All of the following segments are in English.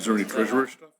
Is there any treasurer stuff?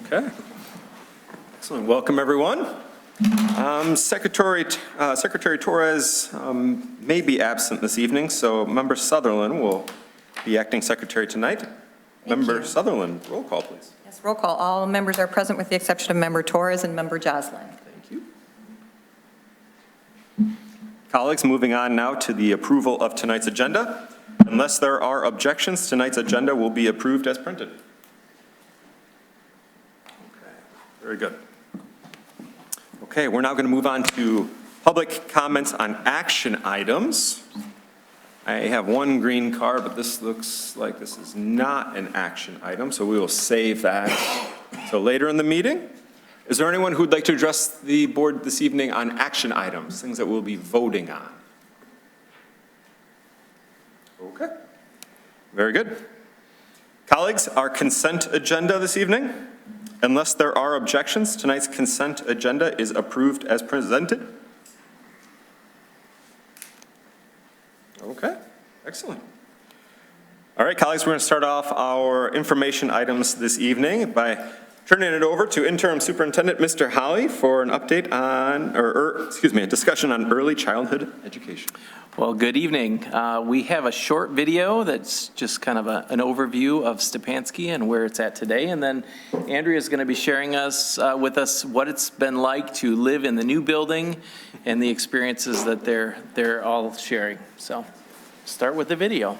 Okay. Excellent. Welcome, everyone. Secretary Torres may be absent this evening, so Member Sutherland will be acting secretary tonight. Member Sutherland, roll call, please. Yes, roll call. All members are present with the exception of Member Torres and Member Joslin. Thank you. Colleagues, moving on now to the approval of tonight's agenda. Unless there are objections, tonight's agenda will be approved as printed. Very good. Okay, we're now going to move on to public comments on action items. I have one green card, but this looks like this is not an action item, so we will save that so later in the meeting. Is there anyone who'd like to address the board this evening on action items, things that we'll be voting on? Okay, very good. Colleagues, our consent agenda this evening. Unless there are objections, tonight's consent agenda is approved as presented. Okay, excellent. All right, colleagues, we're going to start off our information items this evening by turning it over to Interim Superintendent Mr. Holly for an update on, a discussion on early childhood education. Well, good evening. We have a short video that's just kind of an overview of Stepanski and where it's at today. And then Andrea is going to be sharing with us what it's been like to live in the new building and the experiences that they're all sharing. So start with the video.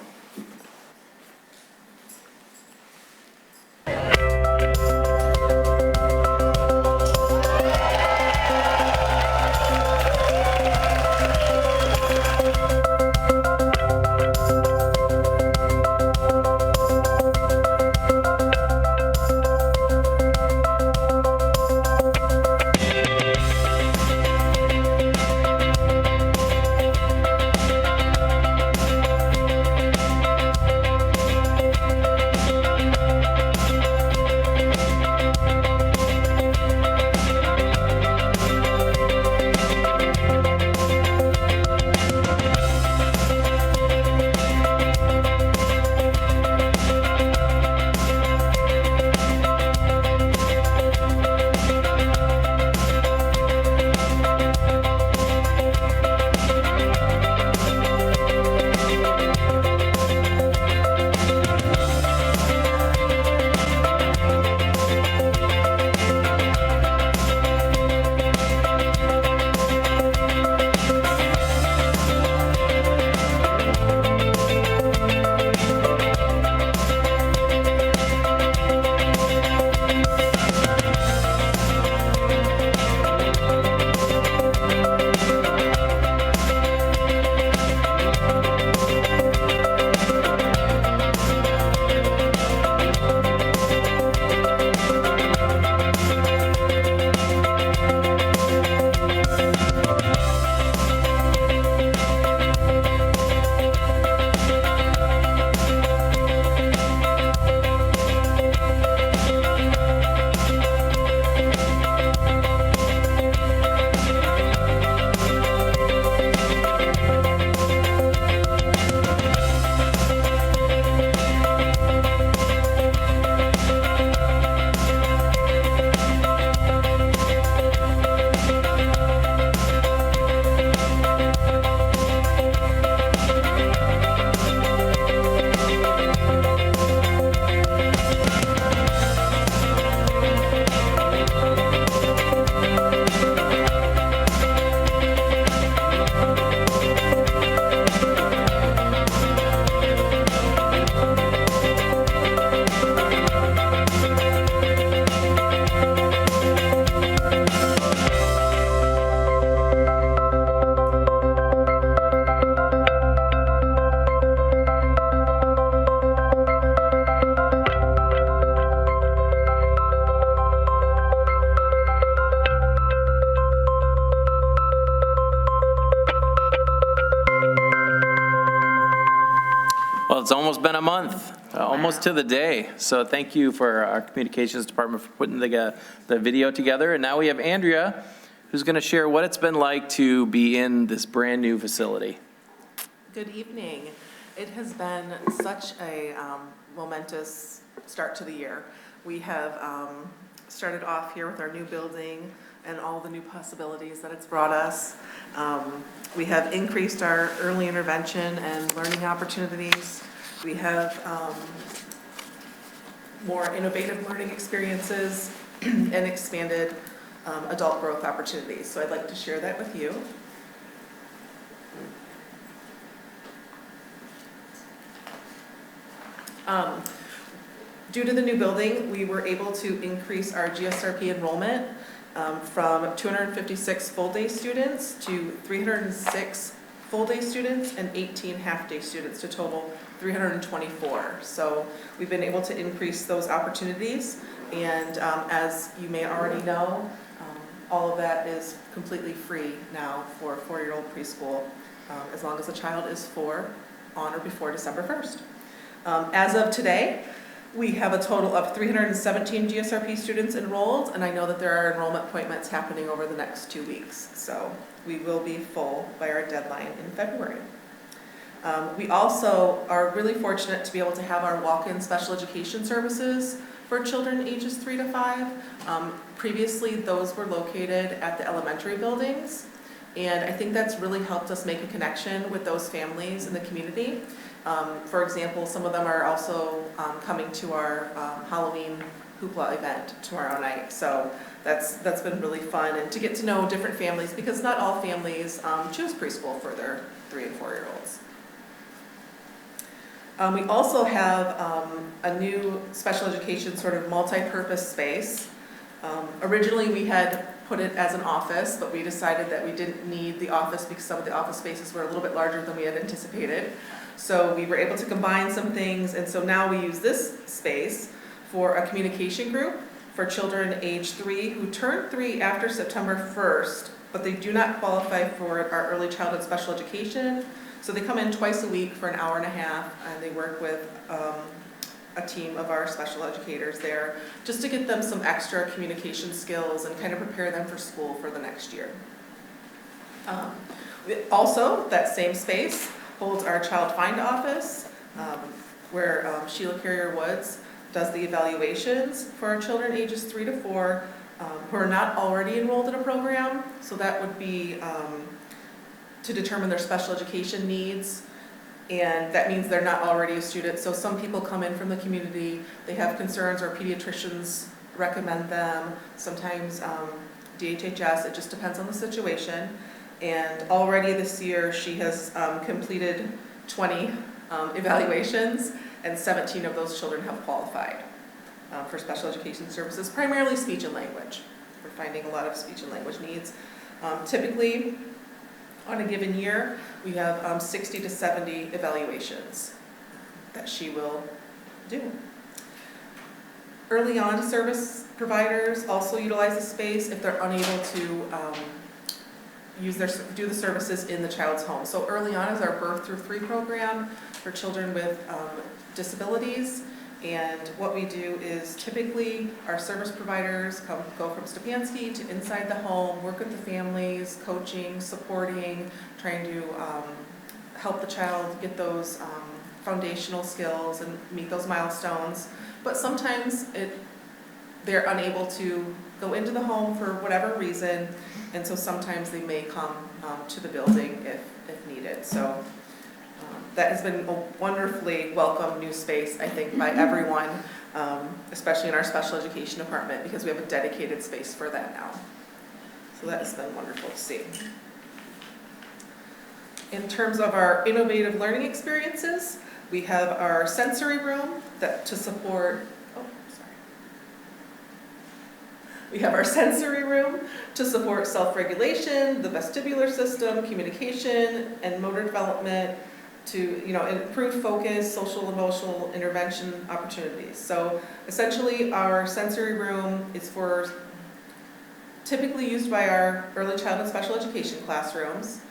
it's almost been a month, almost to the day. So thank you for our communications department for putting the video together. And now we have Andrea, who's going to share what it's been like to be in this brand-new facility. Good evening. It has been such a momentous start to the year. We have started off here with our new building and all the new possibilities that it's brought us. We have increased our early intervention and learning opportunities. We have more innovative learning experiences and expanded adult growth opportunities. So I'd like to share that with you. Due to the new building, we were able to increase our GSRP enrollment from 256 full-day students to 306 full-day students and 18 half-day students to total 324. So we've been able to increase those opportunities, and as you may already know, all of that is completely free now for 4-year-old preschool, as long as the child is 4 on or before December 1st. As of today, we have a total of 317 GSRP students enrolled, and I know that there are enrollment appointments happening over the next 2 weeks, so we will be full by our deadline in February. We also are really fortunate to be able to have our walk-in special education services for children ages 3 to 5. Previously, those were located at the elementary buildings, and I think that's really helped us make a connection with those families in the community. For example, some of them are also coming to our Halloween hoopla event tomorrow night. So that's been really fun, and to get to know different families, because not all families choose preschool for their 3 and 4-year-olds. We also have a new special education sort of multi-purpose space. Originally we had put it as an office, but we decided that we didn't need the office because some of the office spaces were a little bit larger than we had anticipated. So we were able to combine some things, and so now we use this space for a communication group for children age 3 who turn 3 after September 1st, but they do not qualify for our early childhood special education. So they come in twice a week for an hour and a half, and they work with a team of our special educators there, just to get them some extra communication skills and kind of prepare them for school for the next year. Also, that same space holds our Child Find office, where Sheila Carrier-Woods does the evaluations for our children ages 3 to 4 who are not already enrolled in a program. So that would be to determine their special education needs, and that means they're not already a student. So some people come in from the community, they have concerns, or pediatricians recommend them, sometimes DHHS, it just depends on the situation. And already this year, she has completed 20 evaluations, and 17 of those children have qualified for special education services, primarily speech and language. We're finding a lot of speech and language needs. Typically, on a given year, we have 60 to 70 evaluations that she will do. Early on service providers also utilize the space if they're unable to do the services in the child's home. So early on is our Birth Through 3 program for children with disabilities. And what we do is typically our service providers go from Stepanski to inside the home, work with the families, coaching, supporting, trying to help the child get those foundational skills and meet those milestones. But sometimes they're unable to go into the home for whatever reason, and so sometimes they may come to the building if needed. So that has been a wonderfully welcome new space, I think, by everyone, especially in our special education department, because we have a dedicated space for that now. So that has been wonderful to see. In terms of our innovative learning experiences, we have our sensory room to support, we have our sensory room to support self-regulation, the vestibular system, communication, and motor development, to improve focus, social emotional intervention opportunities. So essentially our sensory room is typically used by our early childhood special education classrooms.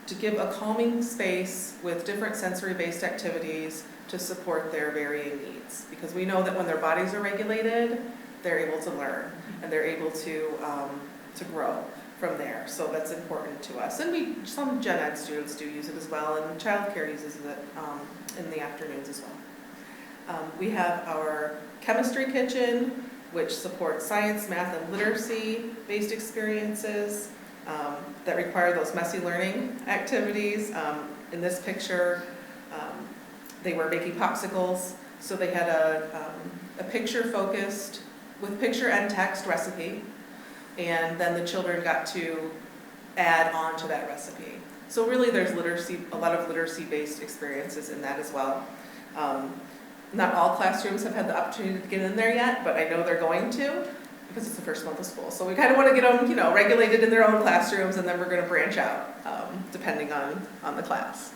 to give a calming space with different sensory-based activities to support their varying needs. Because we know that when their bodies are regulated, they're able to learn and they're able to grow from there. So that's important to us. And some gen ed students do use it as well, and childcare uses it in the afternoons as well. We have our chemistry kitchen, which supports science, math, and literacy-based experiences that require those messy learning activities. In this picture, they were making popsicles, so they had a picture-focused, with picture and text recipe, and then the children got to add on to that recipe. So really there's a lot of literacy-based experiences in that as well. Not all classrooms have had the opportunity to get in there yet, but I know they're going to, because it's the first month of school. So we kind of want to get them, regulated in their own classrooms, and then we're going to branch out depending on the class.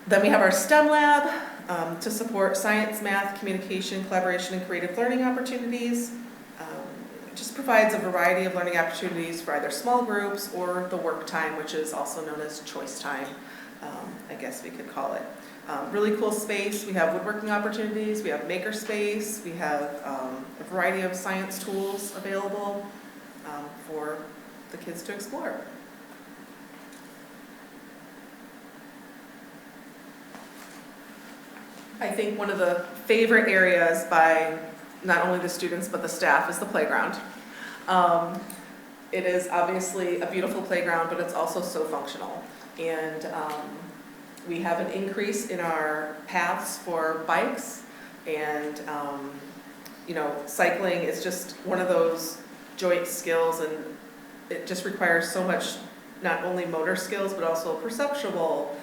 Then we have our STEM lab to support science, math, communication, collaboration, and creative learning opportunities. It just provides a variety of learning opportunities for either small groups or the work time, which is also known as choice time, I guess we could call it. Really cool space. We have woodworking opportunities, we have maker space, we have a variety of science tools available for the kids to explore. I think one of the favorite areas by not only the students but the staff is the playground. It is obviously a beautiful playground, but it's also so functional. And we have an increase in our paths for bikes, and cycling is just one of those joint skills, and it just requires so much, not only motor skills, but also perceptual,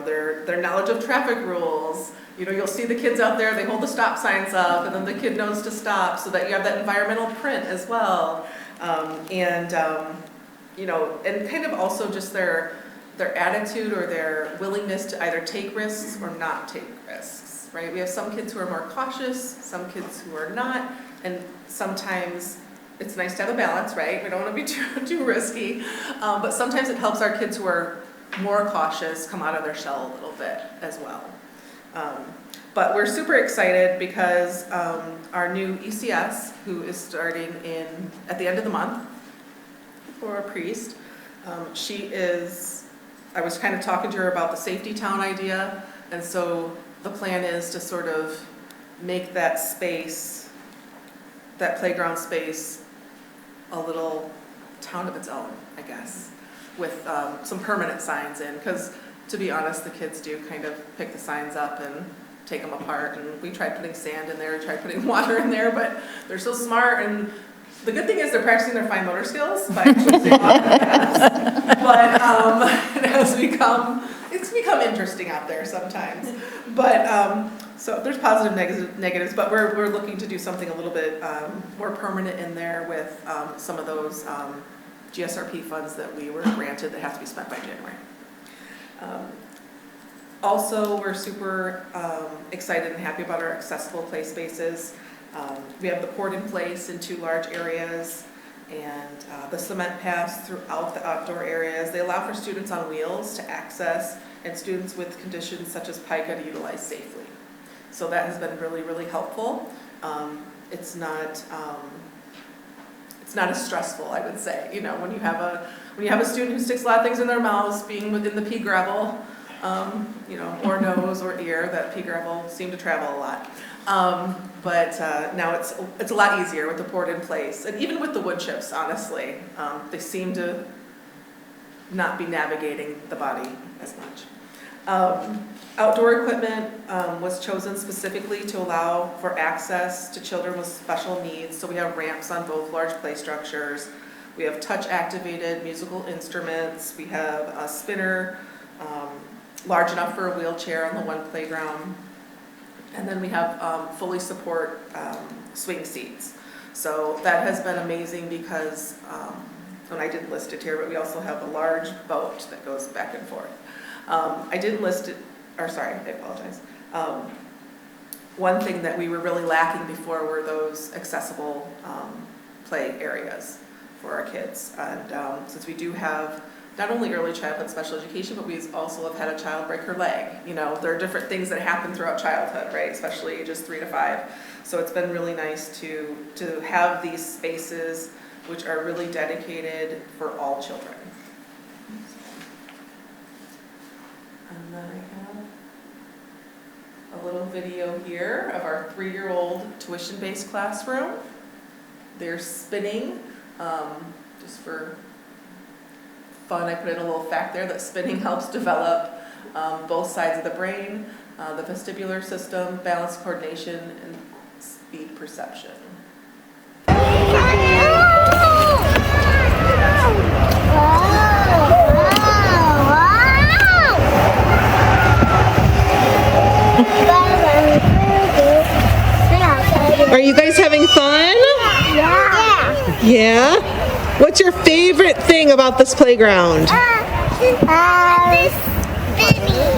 their knowledge of traffic rules. You'll see the kids out there, they hold the stop signs up, and then the kid knows to stop, so that you have that environmental print as well. And kind of also just their attitude or their willingness to either take risks or not take risks, right? We have some kids who are more cautious, some kids who are not, and sometimes it's nice to have a balance, right? We don't want to be too risky, but sometimes it helps our kids who are more cautious come out of their shell a little bit as well. But we're super excited because our new ECS, who is starting at the end of the month, Laura Priest, I was kind of talking to her about the safety town idea, and so the plan is to sort of make that space, that playground space, a little town of its own, I guess, with some permanent signs in, because to be honest, the kids do kind of pick the signs up and take them apart, and we tried putting sand in there, tried putting water in there, but they're so smart, and the good thing is they're practicing their fine motor skills by choosing off the paths. But it's become interesting out there sometimes. But so there's positive, negatives, but we're looking to do something a little bit more permanent in there with some of those GSRP funds that we were granted that have to be spent by January. Also, we're super excited and happy about our accessible play spaces. We have the port in place in 2 large areas, and the cement paths throughout the outdoor areas. They allow for students on wheels to access, and students with conditions such as pica to utilize safely. So that has been really, really helpful. It's not as stressful, I would say. When you have a student who sticks a lot of things in their mouths, being within the pea gravel, or nose or ear, that pea gravel seem to travel a lot. But now it's a lot easier with the port in place, and even with the wood chips, honestly, they seem to not be navigating the body as much. Outdoor equipment was chosen specifically to allow for access to children with special needs. So we have ramps on both large play structures. We have touch-activated musical instruments. We have a spinner large enough for a wheelchair on the one playground. And then we have fully support swing seats. So that has been amazing because, and I didn't list it here, but we also have a large boat that goes back and forth. I didn't list it, I apologize. One thing that we were really lacking before were those accessible play areas for our kids. And since we do have not only early childhood special education, but we also have had a child break her leg. You know, there are different things that happen throughout childhood, right? Especially ages 3 to 5. So it's been really nice to have these spaces which are really dedicated for all children. And then I have a little video here of our 3-year-old tuition-based classroom. They're spinning, just for fun. I put in a little fact there that spinning helps develop both sides of the brain, the vestibular system, balance coordination, and speed perception. Are you guys having fun? Yeah. Yeah? What's your favorite thing about this playground?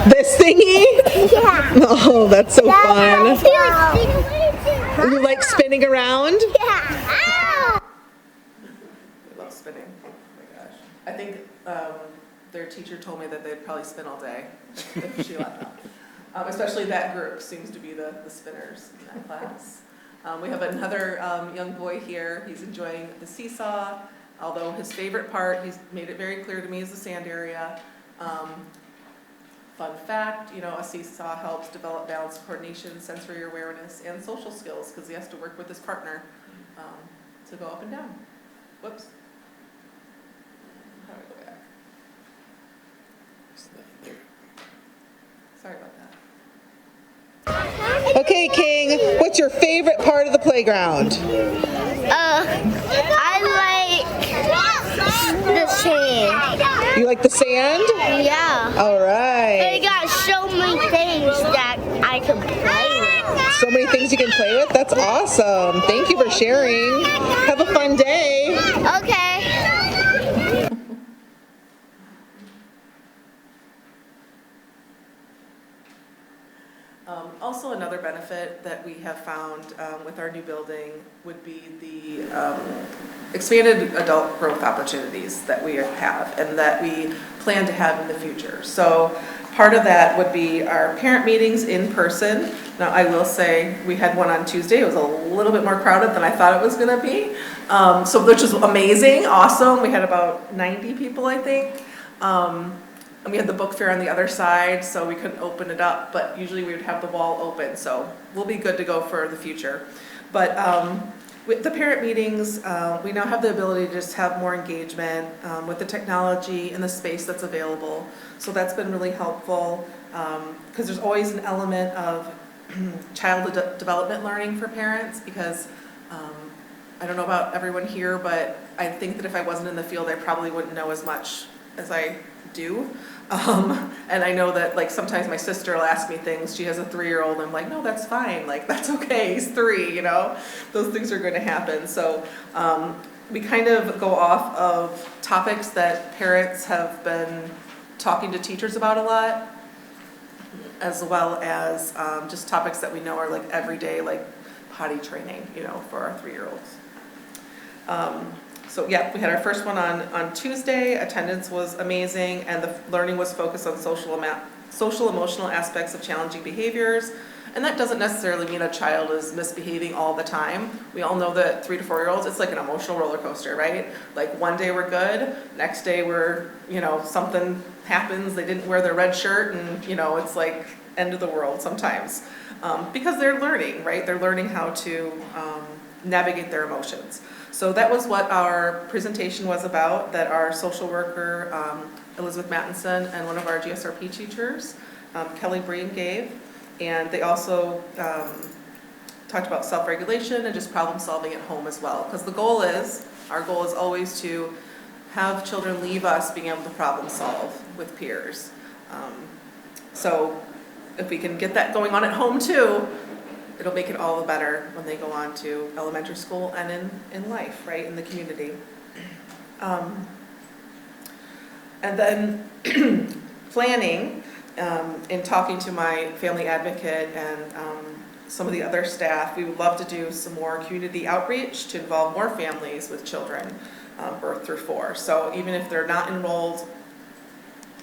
This thingy? Yeah. Oh, that's so fun. Yeah. You like spinning around? Yeah. I love spinning. Oh my gosh. I think their teacher told me that they'd probably spin all day if she let them. Especially that group seems to be the spinners in that class. We have another young boy here. He's enjoying the seesaw, although his favorite part, he's made it very clear to me, is the sand area. Fun fact, you know, a seesaw helps develop balance, coordination, sensory awareness, and social skills because he has to work with his partner to go up and down. Whoops. How do I go back? Sorry about that. Okay, King, what's your favorite part of the playground? I like the sand. You like the sand? Yeah. All They right. got so many things that I can play with. So many things you can play with? That's awesome. Thank you for sharing. Have a fun day. Okay. Also, another benefit that we have found with our new building would be the expanded adult growth opportunities that we have and that we plan to have in the future. So part of that would be our parent meetings in person. Now, I will say we had one on Tuesday. It was a little bit more crowded than I thought it was going to be, so which is amazing, awesome. We had about 90 people, I think. And we had the book fair on the other side, so we couldn't open it up, but usually we would have the wall open, so we'll be good to go for the future. But with the parent meetings, we now have the ability to just have more engagement with the technology and the space that's available. So that's been really helpful, because there's always an element of childhood development learning for parents, because I don't know about everyone here, but I think that if I wasn't in the field, I probably wouldn't know as much as I do. And I know that like sometimes my sister will ask me things. She has a 3-year-old and I'm like, no, that's fine. Like, that's okay. He's 3, you know, those things are going to happen. So we kind of go off of topics that parents have been talking to teachers about a lot, as well as just topics that we know are like everyday, like potty training, you know, for our 3-year-olds. So yeah, we had our first one on Tuesday. Attendance was amazing, and the learning was focused on social emotional aspects of challenging behaviors. And that doesn't necessarily mean a child is misbehaving all the time. We all know that 3 to 4-year-olds, it's like an emotional roller coaster, right? Like one day we're good, next day we're, you know, something happens, they didn't wear their red shirt, and you know, it's like end of the world sometimes. Because they're learning, right? They're learning how to navigate their emotions. So that was what our presentation was about, that our social worker, Elizabeth Mattinson, and one of our GSRP teachers, Kelly Breen, gave. And they also talked about self-regulation and just problem solving at home as well. Because our goal is always to have children leave us being able to problem solve with peers. So if we can get that going on at home too, it'll make it all the better when they go on to elementary school and in life, right, in the community. And then planning, in talking to my family advocate and some of the other staff, we would love to do some more community outreach to involve more families with children birth through 4. So even if they're not enrolled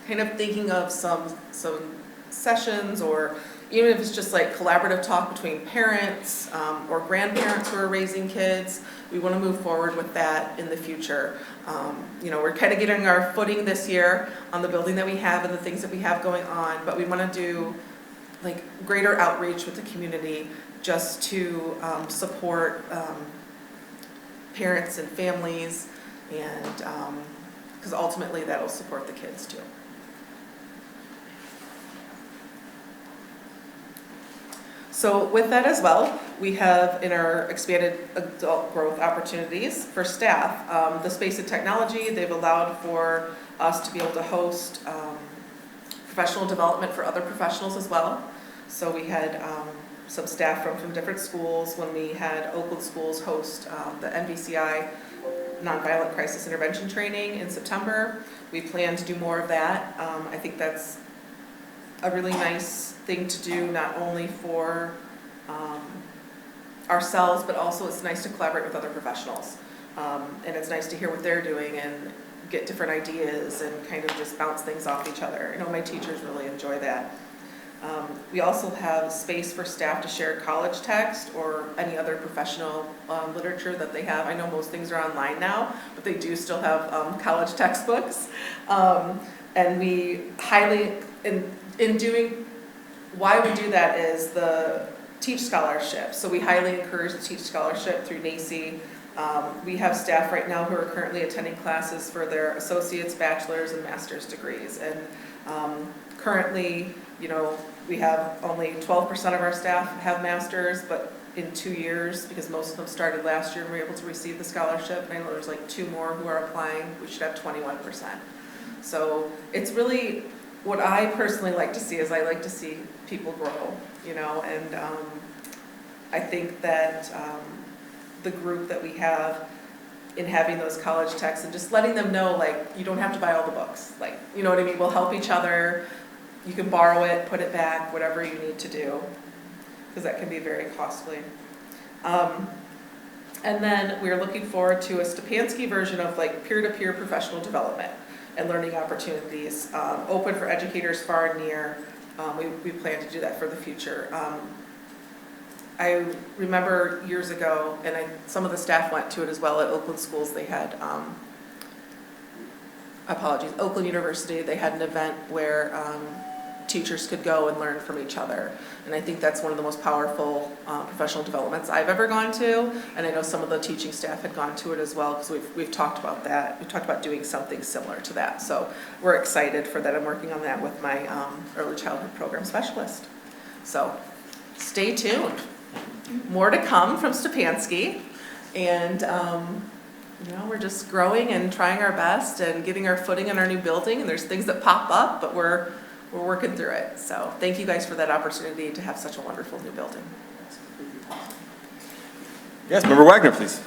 kind of thinking of some sessions, or even if it's just like collaborative talk between parents or grandparents who are raising kids. We want to move forward with that in the future. You know, we're kind of getting our footing this year on the building that we have and the things that we have going on, but we want to do like greater outreach with the community just to support parents and families, and because ultimately that'll support the kids too. So with that as well, we have in our expanded adult growth opportunities for staff, the space and technology, they've allowed for us to be able to host professional development for other professionals as well. So we had some staff from different schools when we had Oakland Schools host the NVCI Nonviolent Crisis Intervention Training in September. We plan to do more of that. I think that's a really nice thing to do, not only for ourselves, but also it's nice to collaborate with other professionals. And it's nice to hear what they're doing and get different ideas and kind of just bounce things off each other. I know my teachers really enjoy that. We also have space for staff to share college text or any other professional literature that they have. I know most things are online now, but they do still have college textbooks. And we highly, in doing, why we do that is the Teach Scholarship. So we highly encourage the Teach Scholarship through NACCE. We have staff right now who are currently attending classes for their associate's, bachelor's, and master's degrees. And currently, you know, we have only 12% of our staff have masters, but in 2 years, because most of them started last year and were able to receive the scholarship, and I know there's like 2 more who are applying, we should have 21%. So it's really, what I personally like to see is I like to see people grow, you know, and I think that the group that we have in having those college texts and just letting them know, like, you don't have to buy all the books, like, you know what I mean, we'll help each other, you can borrow it, put it back, whatever you need to do, because that can be very costly. And then we're looking forward to a Stepanski version of like peer-to-peer professional development and learning opportunities, open for educators far and near. We plan to do that for the future. I remember years ago, and some of the staff went to it as well at Oakland Schools, they had, Oakland University, they had an event where teachers could go and learn from each other. And I think that's one of the most powerful professional developments I've ever gone to. And I know some of the teaching staff had gone to it as well, because we've talked about that. We've talked about doing something similar to that. So we're excited for that. I'm working on that with my early childhood program specialist. So stay tuned. More to come from Stepanski. And you know, we're just growing and trying our best and getting our footing in our new building. And there's things that pop up, but we're working through it. So thank you guys for that opportunity to have such a wonderful new building. Yes, Member Wagner, please.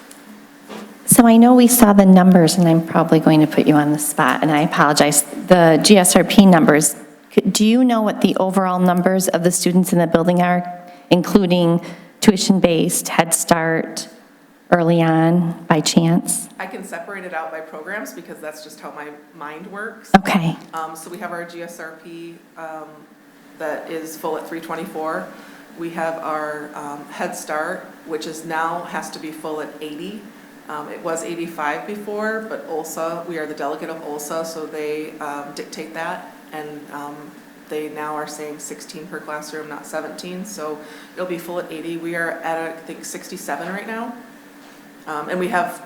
So I know we saw the numbers, and I'm probably going to put you on the spot, and I apologize. The GSRP numbers, do you know what the overall numbers of the students in the building are, including tuition-based, Head Start, early on, by chance? I can separate it out by programs because that's just how my mind works. Okay. So we have our GSRP that is full at 324. We have our Head Start, which is now has to be full at 80. It was 85 before, but OLSA, we are the delegate of OLSA, so they dictate that. And they now are saying 16 per classroom, not 17. So it'll be full at 80. We are at, I think, 67 right now. And we have,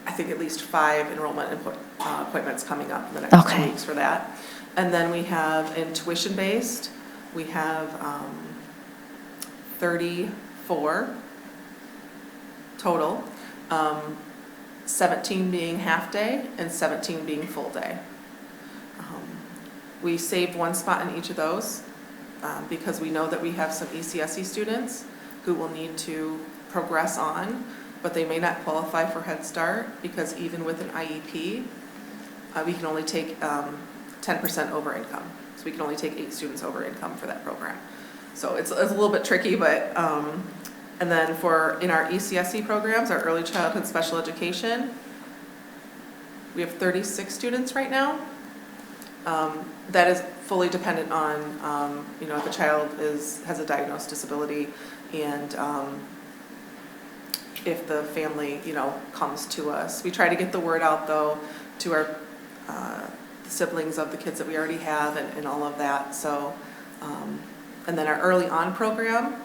I think, at least 5 enrollment appointments coming up in the next 2 weeks for that. And then we have in tuition-based, we have 34 total, 17 being half-day and 17 being full-day. We saved 1 spot in each of those because we know that we have some ECSE students who will need to progress on, but they may not qualify for Head Start because even with an IEP, we can only take 10% over income. So we can only take 8 students over income for that program. So it's a little bit tricky, but, and then in our ECSE programs, our early childhood special education, we have 36 students right now. That is fully dependent on, if the child has a diagnosed disability and if the family, comes to us. We try to get the word out, though, to our siblings of the kids that we already have and all of that. So, and then our early on program,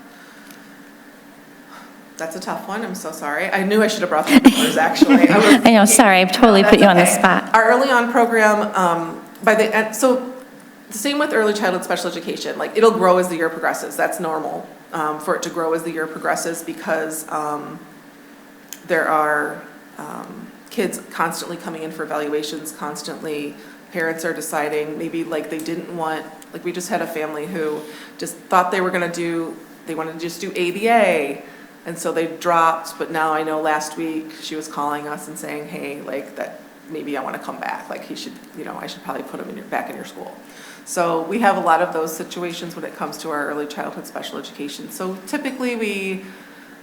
that's a tough one. I'm so sorry. I knew I should have brought the numbers, actually. I know, sorry, I've totally put you on the That's okay. spot. Our early on program, by the end, so the same with early childhood special education, like it'll grow as the year progresses. That's normal for it to grow as the year progresses because there are kids constantly coming in for evaluations, constantly. Parents are deciding maybe like they didn't want, like we just had a family who just thought they wanted to just do ABA. And so they dropped, but now I know last week she was calling us and saying, hey, like that, maybe I want to come back. Like he should, I should probably put him back in your school. So we have a lot of those situations when it comes to our early childhood special education. So typically we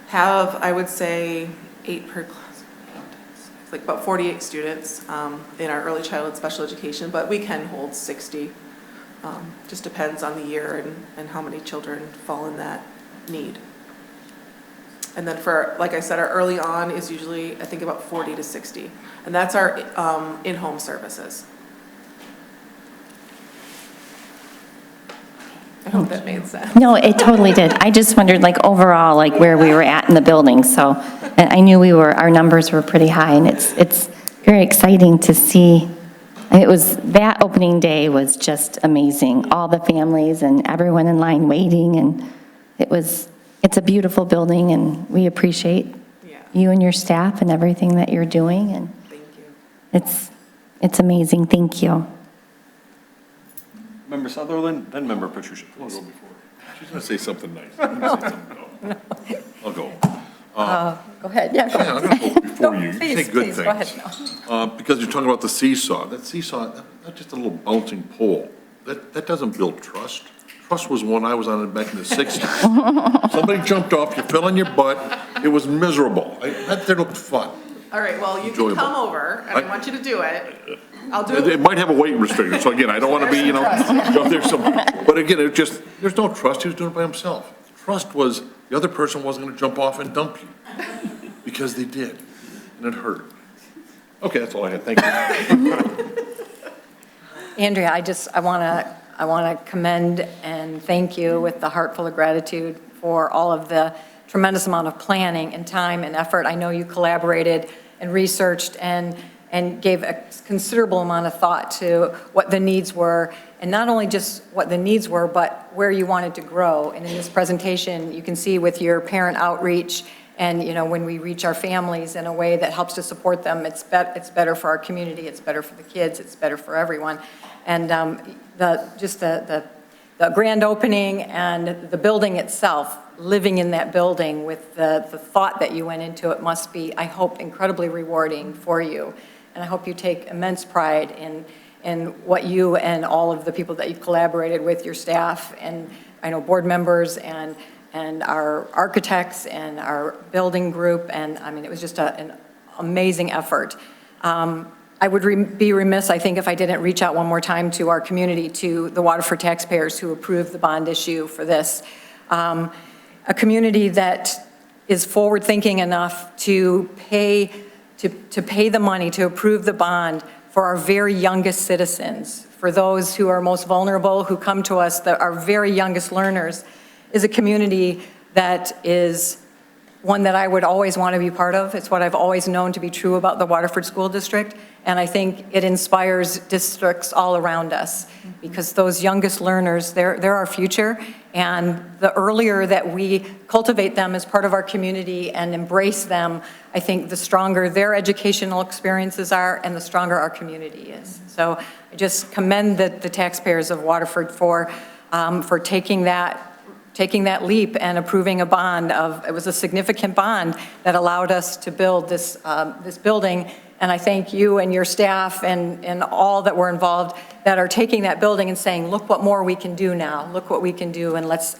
have, I would say, 8 per class. Like about 48 students in our early childhood special education, but we can hold 60. Just depends on the year and how many children fall in that need. And then for, like I said, our early on is usually, I think, about 40 to 60. And that's our in-home services. I hope that made sense. No, it totally did. I just wondered, like, overall, like, where we were at in the building, so, and I knew our numbers were pretty high, and it's very exciting to see. That opening day was just amazing, all the families and everyone in line waiting, and it's a beautiful building, and we appreciate you and your staff and everything that you're doing, and Thank you. it's amazing. Thank you. Member Sutherland, then Member Patricia, I'll please. go before. She's going to say something nice. I'm gonna say something, no. I'll go. Go ahead, yeah. Yeah, I'm going to go before you. You Please, say good please, go ahead. things. Because you're talking about the seesaw. That seesaw, that's just a little bouncing pole. That doesn't build trust. Trust was one I was on back in the 60s. Somebody jumped off, you fell on your butt, it was miserable. That looked fun. All right, well, you Enjoyable. can come over, and I want you to do it. I'll do It it. might have a weight restriction, so again, I don't want to be, there's some, but again, there's no trust, he was doing it by himself. Trust was, the other person wasn't going to jump off and dump you, because they did, and it hurt. Okay, that's all I had, thank you. Andrea, I want to commend and thank you with the heart full of gratitude for all of the tremendous amount of planning and time and effort. I know you collaborated and researched and gave a considerable amount of thought to what the needs were, and not only just what the needs were, but where you wanted to grow. And in this presentation, you can see with your parent outreach and, when we reach our families in a way that helps to support them, it's better for our community, it's better for the kids, it's better for everyone. And the grand opening and the building itself, living in that building with the thought that you went into it must be, I hope, incredibly rewarding for you. And I hope you take immense pride in what you and all of the people that you collaborated with, your staff, and I know board members and our architects and our building group, and I mean, it was just an amazing effort. I would be remiss, I think, if I didn't reach out one more time to our community, to the Waterford taxpayers who approved the bond issue for this. A community that is forward-thinking enough to pay the money, to approve the bond for our very youngest citizens, for those who are most vulnerable, who come to us, our very youngest learners, is a community that is one that I would always want to be part of. It's what I've always known to be true about the Waterford School District, and I think it inspires districts all around us, because those youngest learners, they're our future, and the earlier that we cultivate them as part of our community and embrace them, I think the stronger their educational experiences are and the stronger our community is. So I just commend the taxpayers of Waterford for taking that leap and approving a bond it was a significant bond that allowed us to build this building. And I thank you and your staff and all that were involved that are taking that building and saying, look what more we can do now. Look what we can do, and let's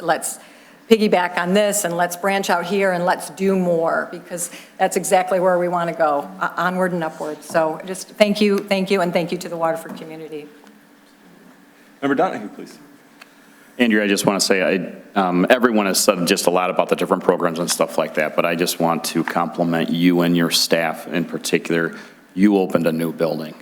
piggyback on this, and let's branch out here, and let's do more, because that's exactly where we want to go, onward and upward. So just thank you, and thank you to the Waterford community. Member Donahue, please. Andrea, I just want to say, everyone has said just a lot about the different programs and stuff like that, but I just want to compliment you and your staff in particular. You opened a new building,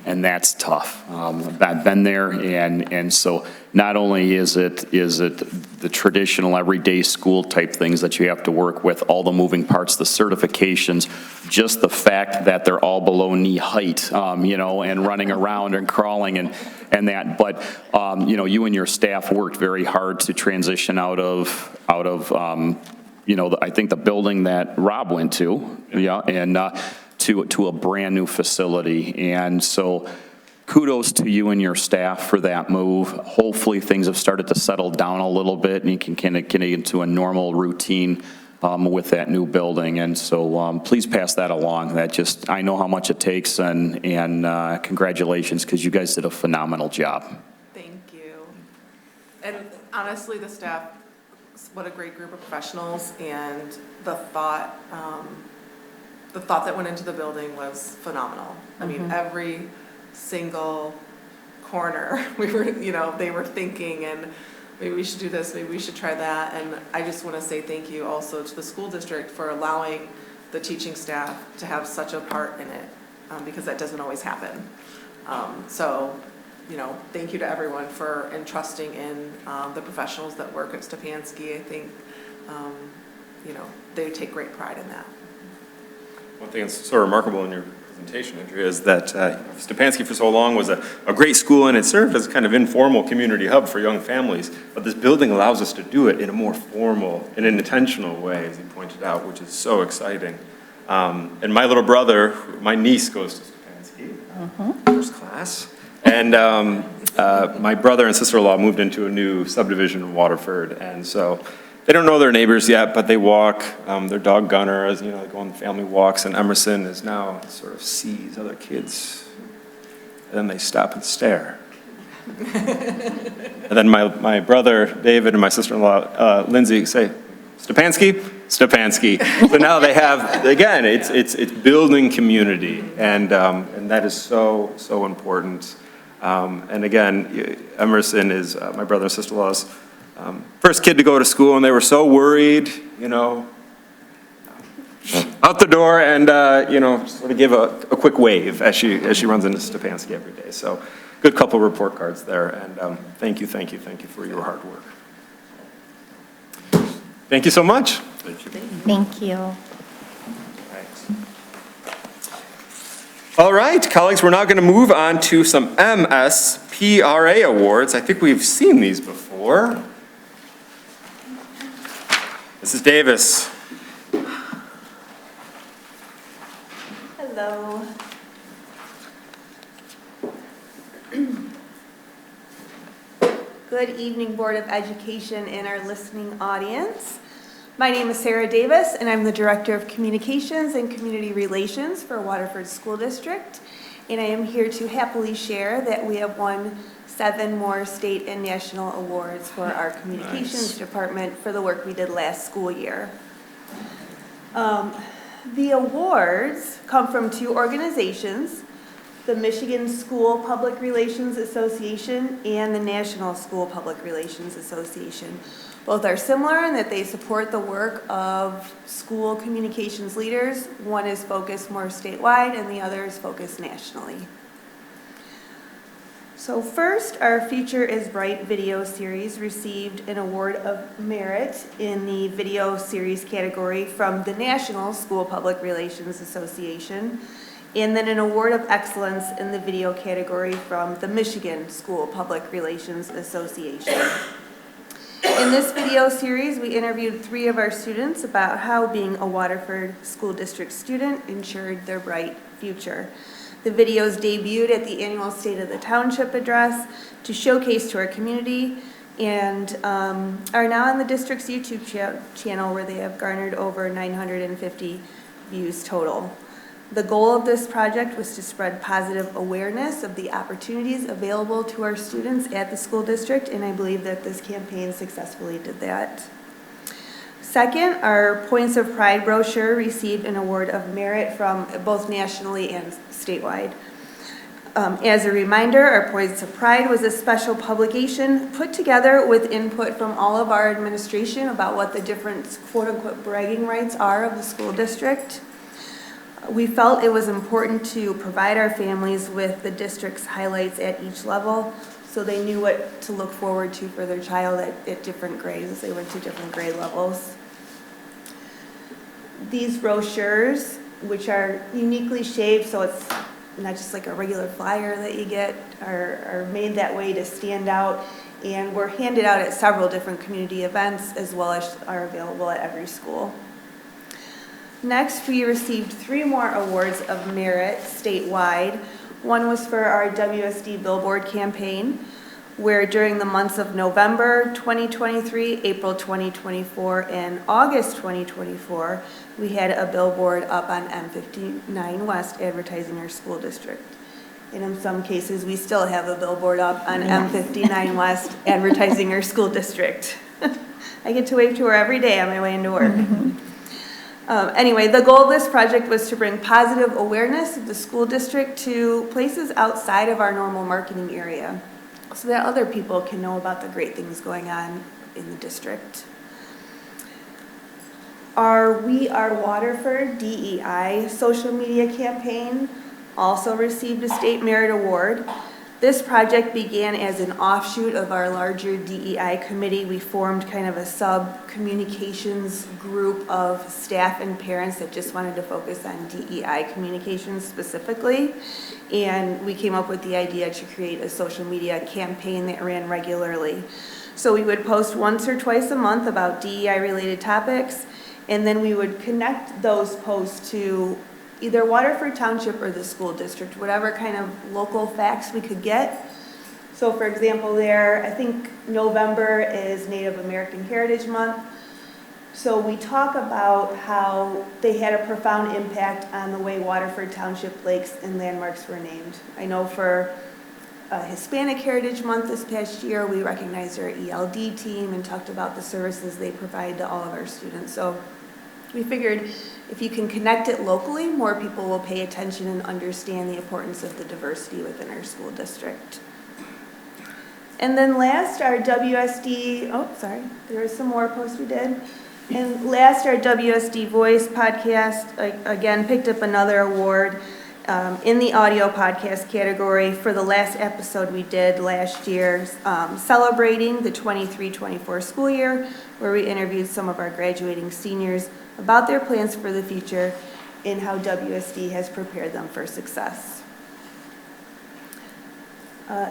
and that's tough. I've been there, and so not only is it the traditional everyday school type things that you have to work with, all the moving parts, the certifications, just the fact that they're all below knee height, and running around and crawling and that, but, you and your staff worked very hard to transition out of, I think the building that Rob went to, and to a brand-new facility. And so kudos to you and your staff for that move. Hopefully, things have started to settle down a little bit, and you can kind of get into a normal routine with that new building. And so please pass that along. I know how much it takes, and congratulations, because you guys did a phenomenal job. Thank you. And honestly, the staff, what a great group of professionals, and the thought that went into the building was phenomenal. I mean, every single corner, they were thinking, and maybe we should do this, maybe we should try that. And I just want to say thank you also to the school district for allowing the teaching staff to have such a part in it, because that doesn't always happen. So, thank you to everyone for entrusting in the professionals that work at Stepanski. I think, they take great pride in that. One thing that's so remarkable in your presentation, Andrea, is that Stepanski for so long was a great school, and it served as a kind of informal community hub for young families. But this building allows us to do it in a more formal and an intentional way, as he pointed out, which is so exciting. And my little brother, my niece goes to Stepanski, first class. And my brother and sister-in-law moved into a new subdivision in Waterford, and so they don't know their neighbors yet, but they walk. Their dog Gunner, they go on family walks, and Emerson is now sort of sees other kids, and then they stop and stare. And then my brother David and my sister-in-law Lindsay say, "Stepanski, Stepanski." So now they have, again, it's building community, and that is so important. And again, Emerson is my brother and sister-in-law's first kid to go to school, and they were so worried, out the door, and sort of give a quick wave as she runs into Stepanski every day. So good couple report cards there, and thank you for your hard work. Thank you so much. Thank you. All right, colleagues, we're now going to move on to some MSPRA awards. I think we've seen these before. Mrs. Davis. Hello. Good evening, Board of Education and our listening audience. My name is Sarah Davis, and I'm the Director of Communications and Community Relations for Waterford School District. And I am here to happily share that we have won 7 more state and national awards for our communications department for the work we did last school year. The awards come from 2 organizations, the Michigan School Public Relations Association and the National School Public Relations Association. Both are similar in that they support the work of school communications leaders. One is focused more statewide and the other is focused nationally. So first, our Future is Bright video series received an award of merit in the video series category from the National School Public Relations Association, and then an award of excellence in the video category from the Michigan School Public Relations Association. In this video series, we interviewed 3 of our students about how being a Waterford School District student ensured their bright future. The videos debuted at the annual State of the Township address to showcase to our community, and are now on the district's YouTube channel, where they have garnered over 950 views total. The goal of this project was to spread positive awareness of the opportunities available to our students at the school district, and I believe that this campaign successfully did that. Second, our Points of Pride brochure received an award of merit from both nationally and statewide. As a reminder, our Poise to Pride was a special publication put together with input from all of our administration about what the different quote-unquote bragging rights are of the school district. We felt it was important to provide our families with the district's highlights at each level so they knew what to look forward to for their child at different grades as they went to different grade levels. These brochures, which are uniquely shaped so it's not just like a regular flyer that you get, are made that way to stand out, and were handed out at several different community events as well as are available at every school. Next, we received 3 more awards of merit statewide. One was for our WSD Billboard campaign, where during the months of November 2023, April 2024, and August 2024, we had a billboard up on M59 West advertising our school district. And in some cases, we still have a billboard up on M59 West advertising our school district. I get to wave to her every day on my way into work. Anyway, the goal of this project was to bring positive awareness of the school district to places outside of our normal marketing area, so that other people can know about the great things going on in the district. Our We Are Waterford DEI social media campaign also received a State Merit Award. This project began as an offshoot of our larger DEI committee. We formed kind of a sub-communications group of staff and parents that just wanted to focus on DEI communications specifically. And we came up with the idea to create a social media campaign that ran regularly. So we would post once or twice a month about DEI-related topics, and then we would connect those posts to either Waterford Township or the school district, whatever kind of local facts we could get. So for example there, I think November is Native American Heritage Month. So we talk about how they had a profound impact on the way Waterford Township lakes and landmarks were named. I know for Hispanic Heritage Month this past year, we recognized our ELD team and talked about the services they provide to all of our students. So we figured if you can connect it locally, more people will pay attention and understand the importance of the diversity within our school district. And then last, our WSD, there was some more posts we did. And last, our WSD Voice podcast, again, picked up another award in the audio podcast category for the last episode we did last year, celebrating the 23-24 school year, where we interviewed some of our graduating seniors about their plans for the future and how WSD has prepared them for success.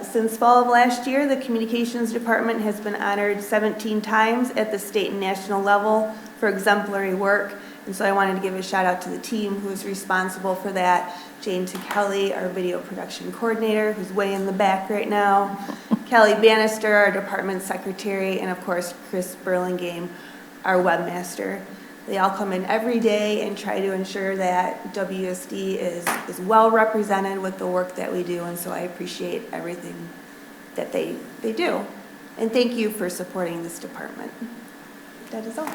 Since fall of last year, the communications department has been honored 17 times at the state and national level for exemplary work. And so I wanted to give a shout out to the team who is responsible for that. Jane Kelly, our video production coordinator, who's way in the back right now. Kelly Bannister, our department secretary, and of course, Chris Burlingame, our webmaster. They all come in every day and try to ensure that WSD is well represented with the work that we do, and so I appreciate everything that they do. And thank you for supporting this department. That is all.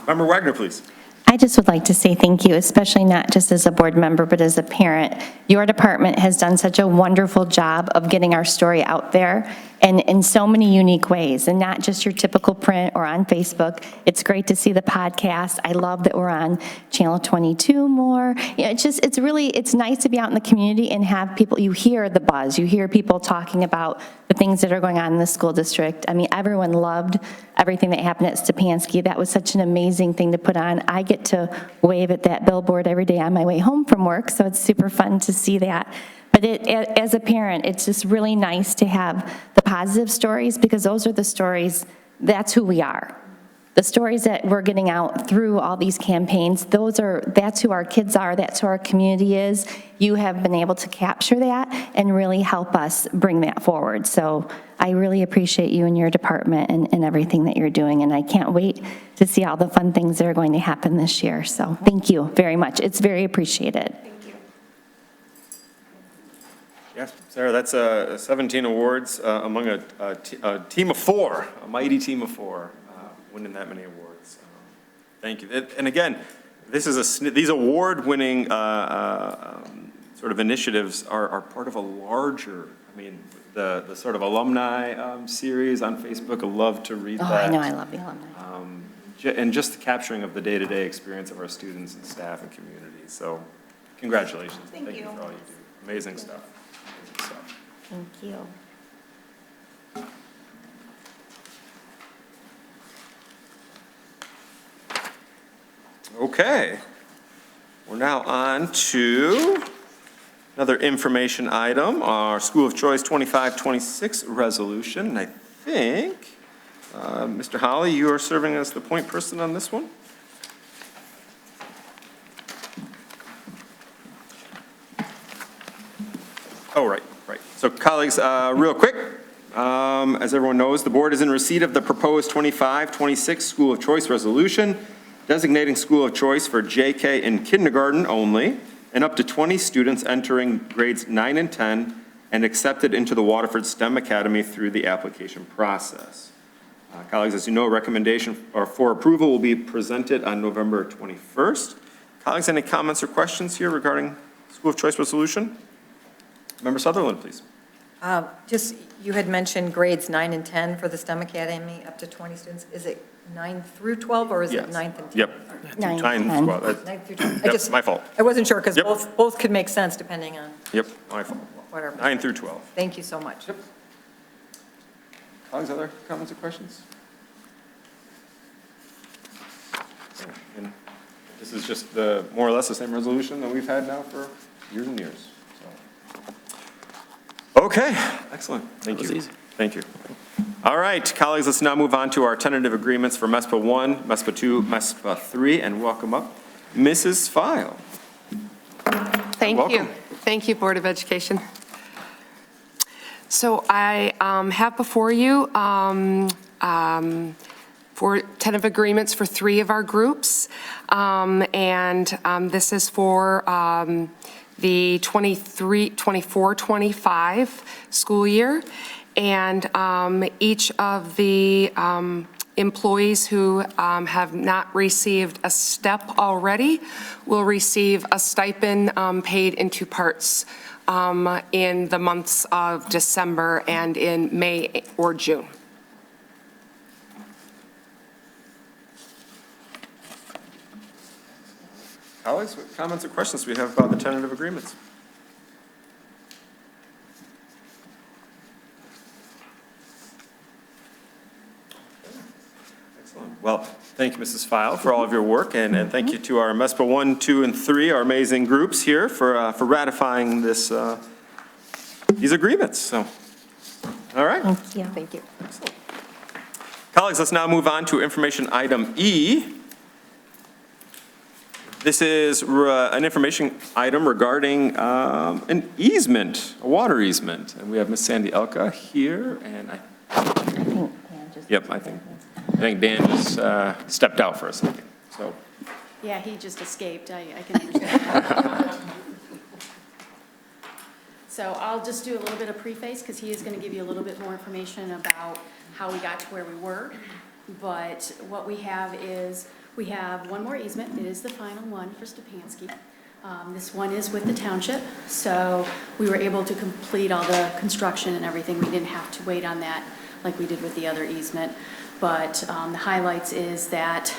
Member Wagner, please. I just would like to say thank you, especially not just as a board member, but as a parent. Your department has done such a wonderful job of getting our story out there and in so many unique ways, and not just your typical print or on Facebook. It's great to see the podcast. I love that we're on Channel 22 more. You know, it's nice to be out in the community and have people, you hear the buzz, you hear people talking about the things that are going on in the school district. I mean, everyone loved everything that happened at Stepanski. That was such an amazing thing to put on. I get to wave at that billboard every day on my way home from work, so it's super fun to see that. But as a parent, it's just really nice to have the positive stories, because those are the stories, that's who we are. The stories that we're getting out through all these campaigns, that's who our kids are, that's who our community is. You have been able to capture that and really help us bring that forward. So I really appreciate you and your department and everything that you're doing, and I can't wait to see all the fun things that are going to happen this year. So thank you very much. It's very appreciated. Yes, Sarah, that's 17 awards among a team of 4, a mighty team of 4, winning that many awards. Thank you. And again, this is these award-winning sort of initiatives are part of a larger, I mean, the sort of alumni series on Facebook. I love to read Oh, that. I know, I love the alumni. And just the capturing of the day-to-day experience of our students and staff and community. So congratulations. Thank you. For all you do. Amazing stuff. Amazing stuff. Thank you. Okay. We're now on to another information item, our School of Choice 25-26 resolution. And I think, Mr. Holly, you are serving as the point person on this one? Oh, right. So colleagues, real quick, as everyone knows, the board is in receipt of the proposed 25-26 School of Choice resolution designating School of Choice for JK and kindergarten only, and up to 20 students entering grades 9 and 10 and accepted into the Waterford STEM Academy through the application process. Colleagues, as you know, recommendation for approval will be presented on November 21st. Colleagues, any comments or questions here regarding School of Choice resolution? Member Sutherland, please. Just, you had mentioned grades 9 and 10 for the STEM Academy, up to 20 students. Is it 9 through 12, or is it 9th and 10th? Yep. 9 9 and through 10. 12. 9th through 12. Yep, my fault. I wasn't sure, because Yep. both could make sense depending on Yep, my fault. whatever. 9 through 12. Thank you so much. Yep. Colleagues, other comments or questions? And this is just more or less the same resolution that we've had now for years and years. So. Okay, excellent. Thank you. That was easy. Thank you. All right, colleagues, let's now move on to our tentative agreements for MESPA 1, MESPA 2, MESPA 3, and welcome up Mrs. File. Thank you. Welcome. Thank you, Board of Education. So I have before you for tentative agreements for 3 of our groups. This is for the 24-25 school year. And each of the employees who have not received a step already will receive a stipend paid in 2 parts in the months of December and in May or June. Colleagues, what comments or questions do we have about the tentative agreements? Excellent. Well, thank you, Mrs. File, for all of your work, and thank you to our MESPA 1, 2, and 3, our amazing groups here for ratifying this, these agreements. So, all right. Thank you. Thank you. Excellent. Colleagues, let's now move on to information item E. This is an information item regarding an easement, a water easement. And we have Ms. Sandy Elka here, and I think Dan just stepped out for a second, so. Yeah, he just escaped, I can understand. So I'll just do a little bit of preface, because he is going to give you a little bit more information about how we got to where we were. But what we have is, we have one more easement. It is the final one for Stepanski. This one is with the township, so we were able to complete all the construction and everything. We didn't have to wait on that like we did with the other easement. But the highlights is that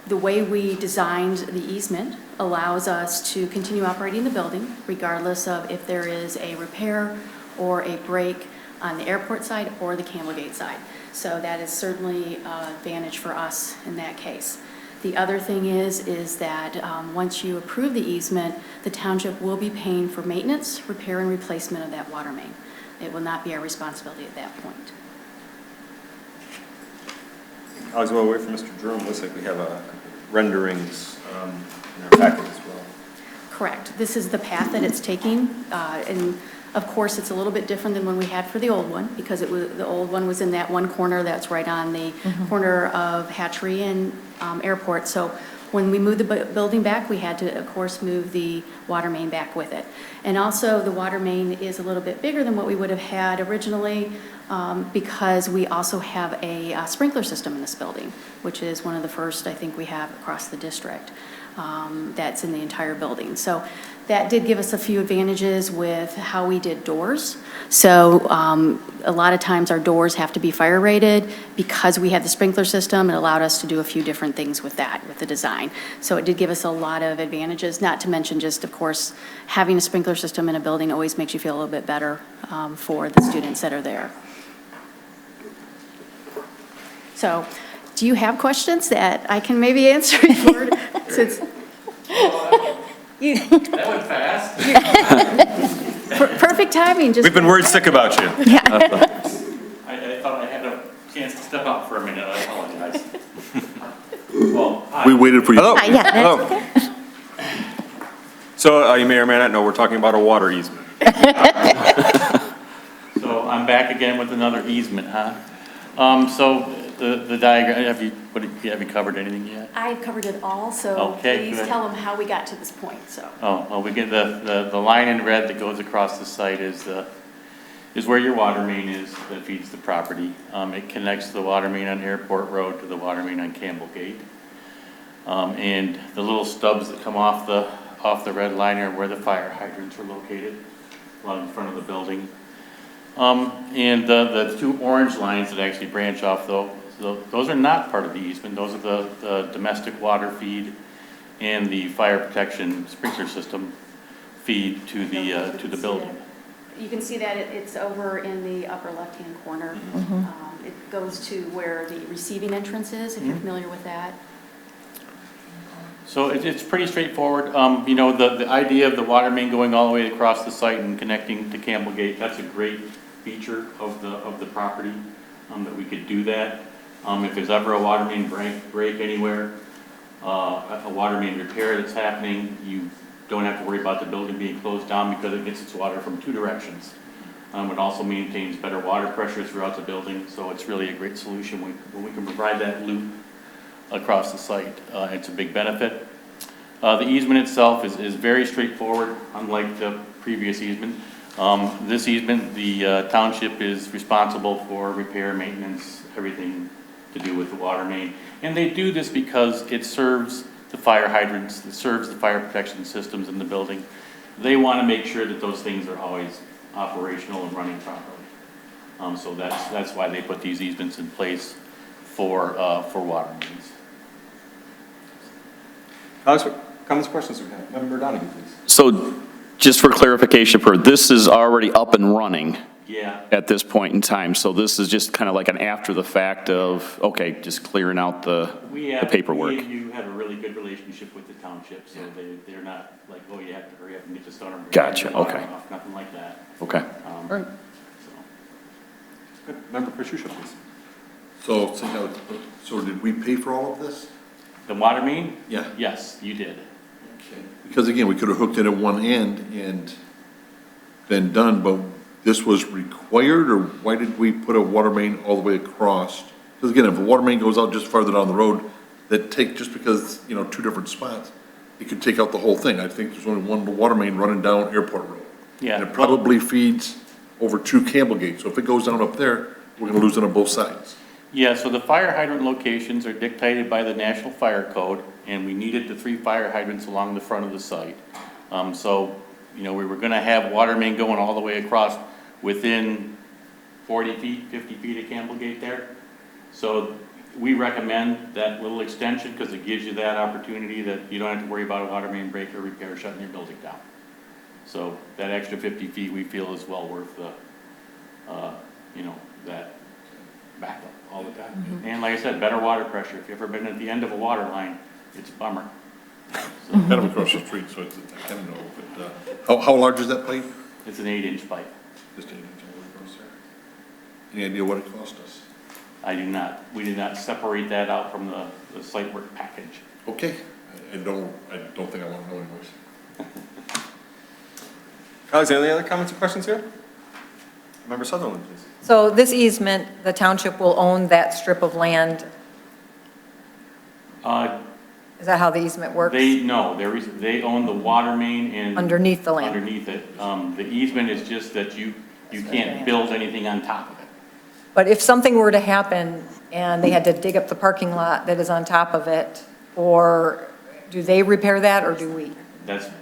the way we designed the easement allows us to continue operating the building regardless of if there is a repair or a break on the airport side or the Campbellgate side. So that is certainly an advantage for us in that case. The other thing is that once you approve the easement, the township will be paying for maintenance, repair, and replacement of that water main. It will not be our responsibility at that point. As well, wait for Mr. Jerome. Looks like we have renderings in our packet as well. Correct. This is the path that it's taking, and of course, it's a little bit different than when we had for the old one, because the old one was in that one corner that's right on the corner of Hatchery and Airport. So When we moved the building back, we had to, of course, move the water main back with it. And also, the water main is a little bit bigger than what we would have had originally, because we also have a sprinkler system in this building, which is one of the first, I think, we have across the district, that's in the entire building. So that did give us a few advantages with how we did doors. So a lot of times our doors have to be fire rated. Because we have the sprinkler system, it allowed us to do a few different things with that, with the design. So it did give us a lot of advantages, not to mention just, of course, having a sprinkler system in a building always makes you feel a little bit better for the students that are there. So, do you have questions that I can maybe answer before, since? That went fast. Perfect timing, just. We've been worried sick about you. Yeah. I thought I had a chance to step out for a minute, I apologize. Well, hi. We waited for you. Hello. Yeah, that's Hello. okay. So you may or may not know, we're talking about a water easement. So I'm back again with another easement, huh? So the diagram, have you covered anything yet? I've covered it all, so Okay, please good. tell them how we got to this point, so. Oh, well, we get the line in red that goes across the site is where your water main is that feeds the property. It connects the water main on Airport Road to the water main on Campbell Gate. And the little stubs that come off the red line are where the fire hydrants are located along the front of the building. And the two orange lines that actually branch off though, those are not part of the easement. Those are the domestic water feed and the fire protection sprinkler system feed to the building. You can see that it's over in the upper left-hand corner. It goes to where the receiving entrance is, if you're familiar with that. So it's pretty straightforward. You know, the idea of the water main going all the way across the site and connecting to Campbell Gate, that's a great feature of the property, that we could do that. If there's ever a water main break anywhere, a water main repair that's happening, you don't have to worry about the building being closed down because it gets its water from two directions. It also maintains better water pressure throughout the building, so it's really a great solution when we can provide that loop across the site. It's a big benefit. The easement itself is very straightforward, unlike the previous easement. This easement, the township is responsible for repair, maintenance, everything to do with the water main. And they do this because it serves the fire hydrants, it serves the fire protection systems in the building. They want to make sure that those things are always operational and running properly. So that's why they put these easements in place for water mains. Comments, questions? Member Donahue, please. So just for clarification, this is already up and running Yeah. at this point in time. So this is just kind of like an after the fact of, okay, just clearing out the paperwork. We and you have a really good relationship with the township, so they're not like, oh, you have to hurry up and get the storm. Gotcha, okay. Nothing like that. Okay. All right. Good. Member Pachulia, please. So did we pay for all of this? The water main? Yeah. Yes, you did. Because again, we could have hooked it at one end and been done, but this was required, or why did we put a water main all the way across? Because again, if a water main goes out just farther down the road, just because, you know, two different spots, it could take out the whole thing. I think there's only one water main running down Airport Road. Yeah. And it probably feeds over to Campbell Gate, so if it goes down up there, we're gonna lose it on both sides. Yeah, so the fire hydrant locations are dictated by the National Fire Code, and we needed the 3 fire hydrants along the front of the site. So, you know, we were gonna have water main going all the way across within 40 feet, 50 feet of Campbell Gate there. So we recommend that little extension because it gives you that opportunity that you don't have to worry about a water main break or repair shutting your building down. So that extra 50 feet we feel is well worth the, you know, that backup all the time. And like I said, better water pressure. If you've ever been at the end of a water line, it's a bummer. Kind of across the street, so it's, I don't know, but, how large is that pipe? It's an 8-inch pipe. Just 8 inches all the way across there. Any idea what it cost us? I do not, we did not separate that out from the site work package. Okay, I don't think I want to know anyways. Colleagues, any other comments or questions here? Member Sutherland, please. So this easement, the township will own that strip of land? Is that how the easement works? They own the water main and. Underneath the land? Underneath it. The easement is just that you can't build anything on top of it. But if something were to happen and they had to dig up the parking lot that is on top of it, or do they repair that, or do we? If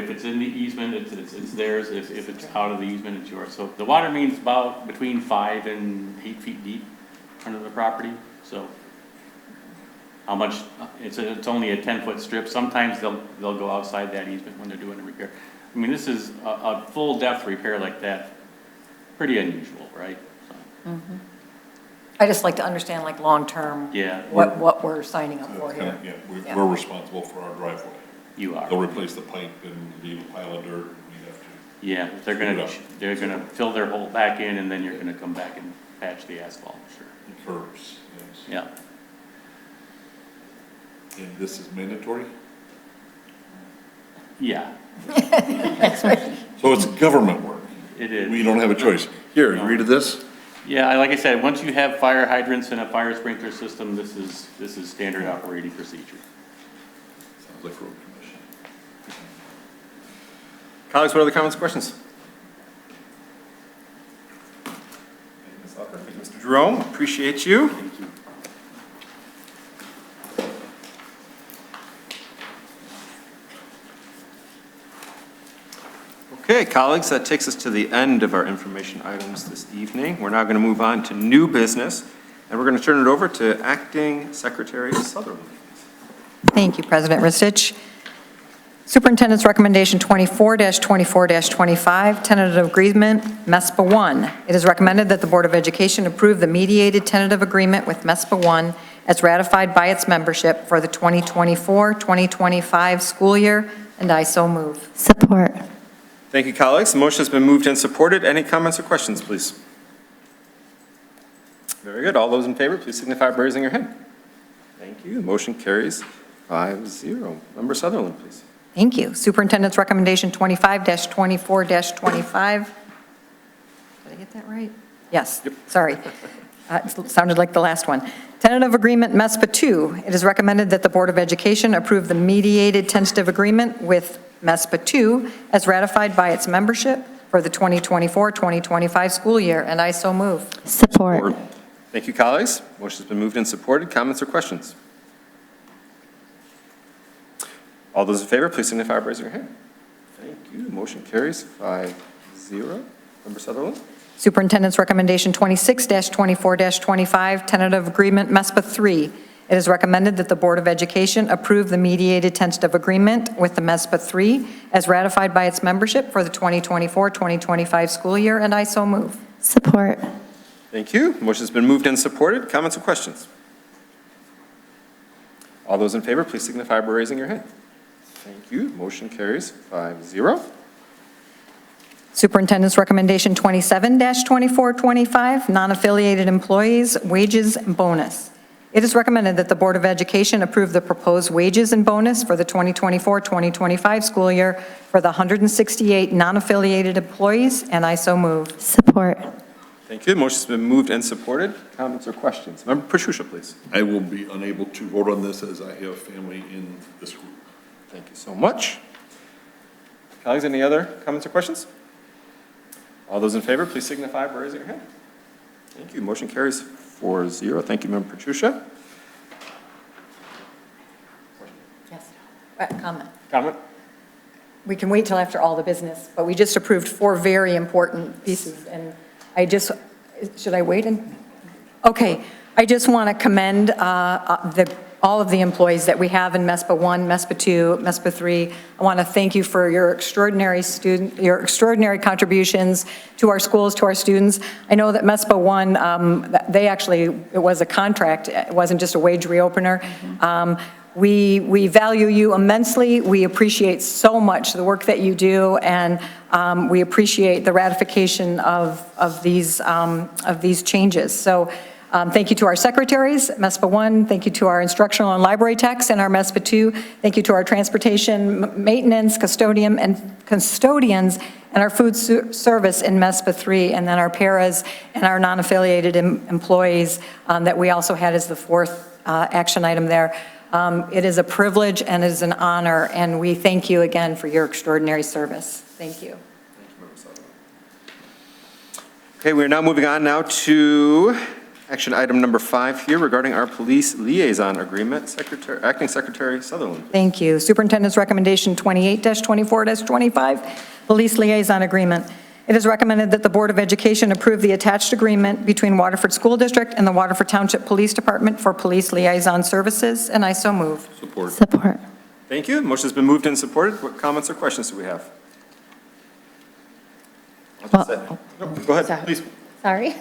it's in the easement, it's theirs. If it's out of the easement, it's yours. So the water main's about between 5 and 8 feet deep under the property, so. How much, it's only a 10-foot strip. Sometimes they'll go outside that easement when they're doing a repair. I mean, this is a full depth repair like that, pretty unusual, right? So, I just like to understand, like, long-term, yeah. what we're signing up for here. Yeah, we're responsible for our driveway. You are. They'll replace the pipe and leave a pile of dirt, and we have to. Yeah, they're gonna fill their hole back in, and then you're gonna come back and patch the asphalt, sure. The curbs, yes. Yeah. And this is mandatory? Yeah, So it's government work. it is. We don't have a choice. Here, you read this? Yeah, like I said, once you have fire hydrants and a fire sprinkler system, this is standard operating procedure. Sounds like road commission. Colleagues, what other comments or questions? Thank you, Mr. Jerome, appreciate you. Thank you. Okay, colleagues, that takes us to the end of our information items this evening. We're now going to move on to new business, and we're going to turn it over to Acting Secretary Sutherland. Thank you, President Ristich. Superintendent's recommendation 24-24-25, tentative agreement, MESPA 1. It is recommended that the Board of Education approve the mediated tentative agreement with MESPA 1 as ratified by its membership for the 2024-2025 school year, and I so move. Support. Thank you, colleagues. The motion has been moved and supported. Any comments or questions, please? Very good. All those in favor, please signify by raising your hand. Thank you. The motion carries 5-0. Member Sutherland, please. Thank you. Superintendent's recommendation 25-24-25. Did I get that right? Yes, sorry. It sounded like the last one. Tentative agreement MESPA 2. It is recommended that the Board of Education approve the mediated tentative agreement with MESPA 2 as ratified by its membership for the 2024-2025 school year, and I so move. Support. Thank you, colleagues. Motion's been moved and supported. Comments or questions? All those in favor, please signify by raising your hand. Thank you. Motion carries 5-0. Member Sutherland? Superintendent's recommendation 26-24-25, tentative agreement MESPA 3. It is recommended that the Board of Education approve the mediated tentative agreement with the MESPA 3 as ratified by its membership for the 2024-2025 school year, and I so move. Support. Thank you. Motion's been moved and supported. Comments or questions? All those in favor, please signify by raising your hand. Thank you. Motion carries 5-0. Superintendent's recommendation 27-24-25, non-affiliated employees, wages and bonus. It is recommended that the Board of Education approve the proposed wages and bonus for the 2024-2025 school year for the 168 non-affiliated employees, and I so move. Support. Thank you. Motion's been moved and supported. Comments or questions? Member Patricia, please. I will be unable to vote on this as I have family in this group. Thank you so much. Colleagues, any other comments or questions? All those in favor, please signify by raising your hand. Thank you. Motion carries 4-0. Thank you, Member Patricia. Yes. Comment. Comment? We can wait till after all the business, but we just approved 4 very important pieces, and I just, should I wait? Okay. I just want to commend all of the employees that we have in MESPA 1, MESPA 2, MESPA 3. I want to thank you for your extraordinary contributions to our schools, to our students. I know that MESPA 1, it was a contract. It wasn't just a wage reopener. We value you immensely. We appreciate so much the work that you do, and we appreciate the ratification of these changes. So. Thank you to our secretaries, MESPA 1. Thank you to our instructional and library techs in our MESPA 2. Thank you to our transportation, maintenance, custodians, and our food service in MESPA 3, and then our paras and our non-affiliated employees that we also had as the 4th action item there. It is a privilege and it is an honor, and we thank you again for your extraordinary service. Thank you. Okay, we are now moving on now to action item number 5 here regarding our police liaison agreement. Acting Secretary Sutherland. Thank you. Superintendent's recommendation 28-24-25, Police Liaison Agreement. It is recommended that the Board of Education approve the attached agreement between Waterford School District and the Waterford Township Police Department for police liaison services, and I so move. Support. Support. Thank you. Motion's been moved and supported. What comments or questions do we have? Well, Go ahead, please. Sorry.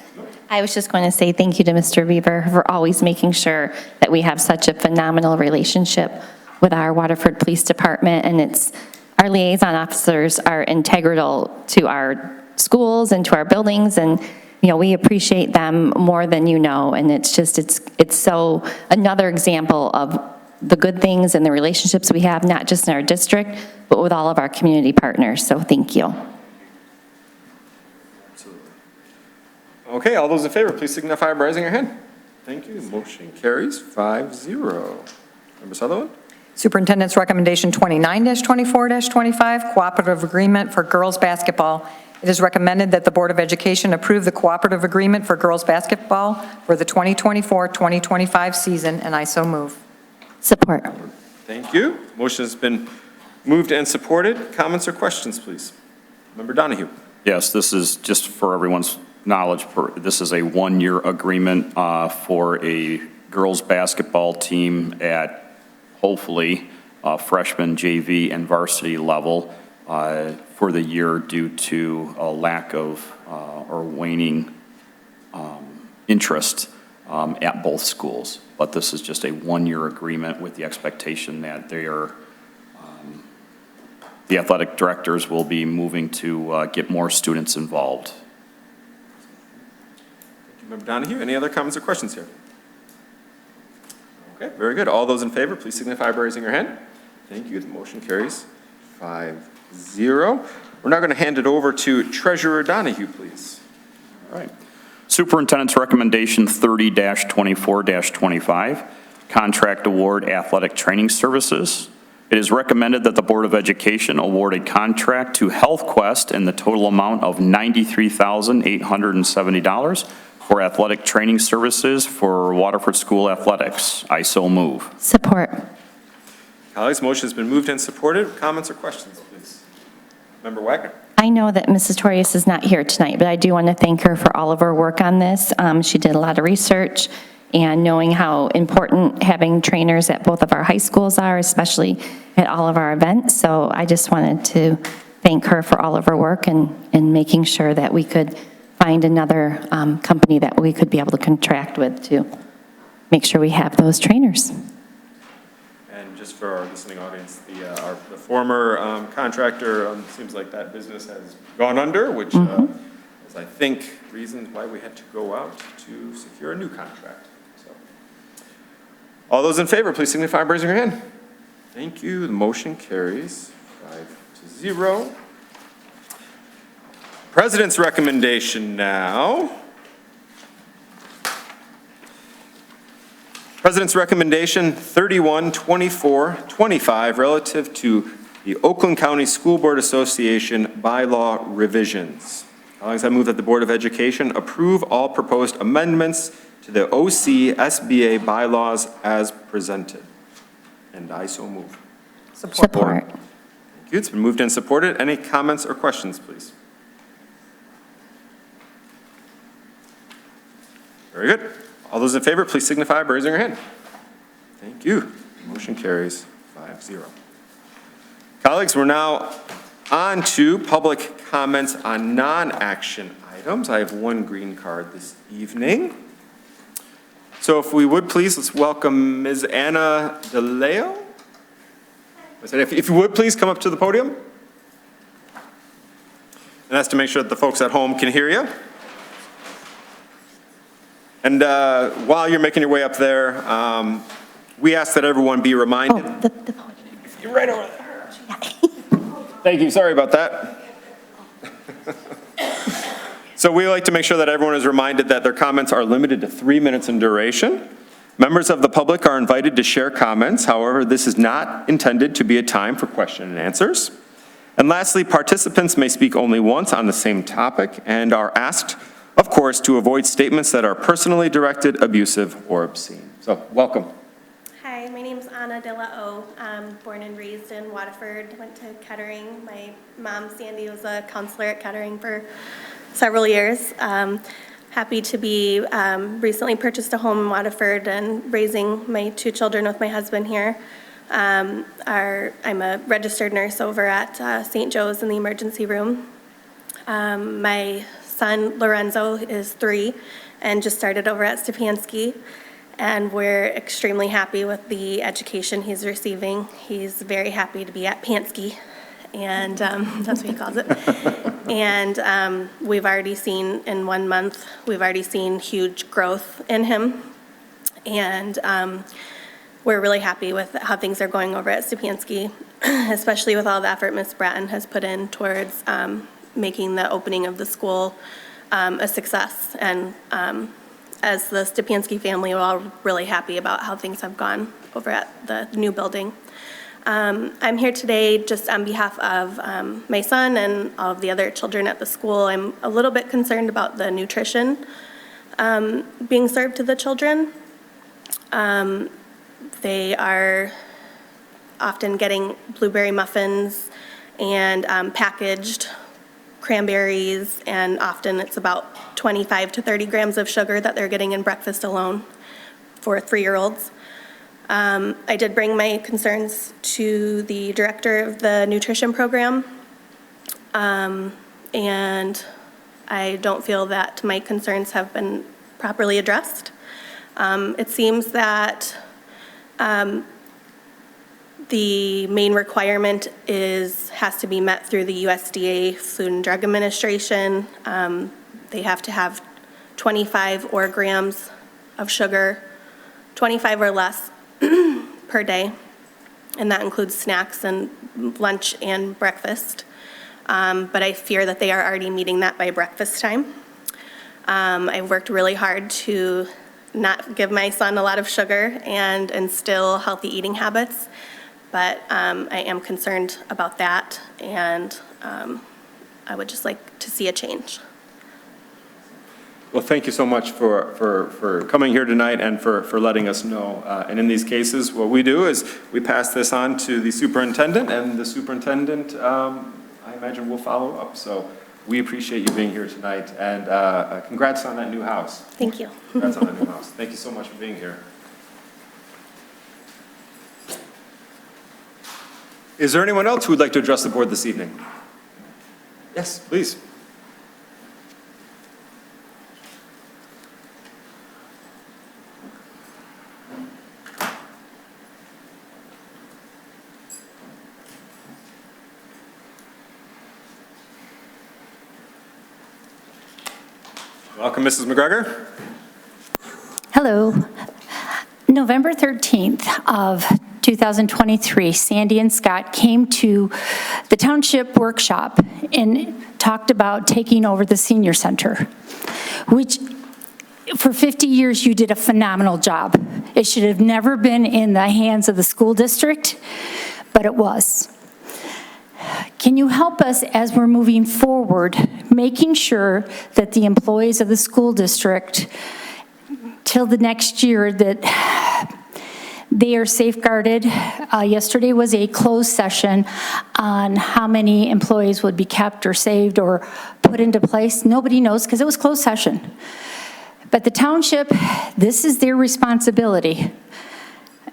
I was just going to say thank you to Mr. Weaver for always making sure that we have such a phenomenal relationship with our Waterford Police Department, and our liaison officers are integral to our schools and to our buildings, and, we appreciate them more than you know, and it's so another example of the good things and the relationships we have, not just in our district, but with all of our community partners, so thank you. Okay, all those in favor, please signify by raising your hand. Thank you. Motion carries 5-0. Member Sutherland? Superintendent's recommendation 29-24-25, Cooperative Agreement for Girls Basketball. It is recommended that the Board of Education approve the cooperative agreement for girls basketball for the 2024-2025 season, and I so move. Support. Thank you. Motion has been moved and supported. Comments or questions, please? Member Donahue? Yes, this is just for everyone's knowledge, this is a one-year agreement for a girls' basketball team at hopefully freshman, JV, and varsity level for the year due to a lack of or waning interest at both schools. But this is just a one-year agreement with the expectation that the athletic directors will be moving to get more students involved. Member Donahue, any other comments or questions here? Okay, very good. All those in favor, please signify by raising your hand. Thank you. The motion carries 5-0. We're now going to hand it over to Treasurer Donahue, please. All right. Superintendent's recommendation 30-24-25, Contract Award Athletic Training Services. It is recommended that the Board of Education award a contract to Health Quest in the total amount of $93,870 for athletic training services for Waterford School Athletics. I so move. Support. Colleagues, motion has been moved and supported. Comments or questions, please? Member Wagner? I know that Mrs. Torius is not here tonight, but I do want to thank her for all of her work on this. She did a lot of research, and knowing how important having trainers at both of our high schools are, especially at all of our events. So I just wanted to thank her for all of her work and making sure that we could find another company that we could be able to contract with to make sure we have those trainers. And just for our listening audience, the former contractor, seems like that business has gone under, which is, I think, reasons why we had to go out to secure a new contract. So, all those in favor, please signify by raising your hand. Thank you. The motion carries 5-0. President's recommendation now. President's recommendation 31-24-25 relative to the Oakland County School Board Association bylaw revisions. Colleagues, I move that the Board of Education approve all proposed amendments to the OC-SBA bylaws as presented. And I so move. Support. Thank you. It's been moved and supported. Any comments or questions, please? Very good. All those in favor, please signify by raising your hand. Thank you. Motion carries 5-0. Colleagues, we're now on to public comments on non-action items. I have one green card this evening. So if we would please, let's welcome Ms. Anna DeLeo. If you would please come up to the podium. And that's to make sure that the folks at home can hear you. And while you're making your way up there, we ask that everyone be reminded. Oh, the podium. You're right over there. Thank you, sorry about that. So we like to make sure that everyone is reminded that their comments are limited to 3 minutes in duration. Members of the public are invited to share comments. However, this is not intended to be a time for question and answers. And lastly, participants may speak only once on the same topic and are asked, of course, to avoid statements that are personally directed, abusive, or obscene. So, welcome. Hi, my name's Anna De La O. I'm born and raised in Waterford, went to Kettering. My mom, Sandy, was a counselor at Kettering for several years. Happy to be, recently purchased a home in Waterford and raising my 2 children with my husband here. I'm a registered nurse over at St. Joe's in the emergency room. My son, Lorenzo, is 3 and just started over at Stepanski. And we're extremely happy with the education he's receiving. He's very happy to be at Pansky, and that's what he calls it. And we've already seen, in 1 month, we've already seen huge growth in him. And we're really happy with how things are going over at Stepanski, especially with all the effort Ms. Bratton has put in towards making the opening of the school a success. And as the Stepanski family, we're all really happy about how things have gone over at the new building. I'm here today just on behalf of my son and all of the other children at the school. I'm a little bit concerned about the nutrition being served to the children. They are often getting blueberry muffins and packaged cranberries, and often it's about 25 to 30 grams of sugar that they're getting in breakfast alone for 3-year-olds. I did bring my concerns to the director of the nutrition program, and I don't feel that my concerns have been properly addressed. It seems that the main requirement has to be met through the USDA Food and Drug Administration. They have to have 25 or grams of sugar, 25 or less per day, and that includes snacks and lunch and breakfast. But I fear that they are already meeting that by breakfast time. I've worked really hard to not give my son a lot of sugar and instill healthy eating habits, but I am concerned about that, and I would just like to see a change. Well, thank you so much for coming here tonight and for letting us know. And in these cases, what we do is we pass this on to the superintendent, and the superintendent, I imagine, will follow up. So we appreciate you being here tonight, and congrats on that new house. Thank you. Congrats on that new house. Thank you so much for being here. Is there anyone else who would like to address the board this evening? Yes, please. Welcome, Mrs. McGregor. Hello. November 13th of 2023, Sandy and Scott came to the township workshop and talked about taking over the senior center, which for 50 years you did a phenomenal job. It should have never been in the hands of the school district, but it was. Can you help us as we're moving forward, making sure that the employees of the school district till the next year that they are safeguarded? Yesterday was a closed session on how many employees would be kept or saved or put into place. Nobody knows because it was closed session. But the township, this is their responsibility.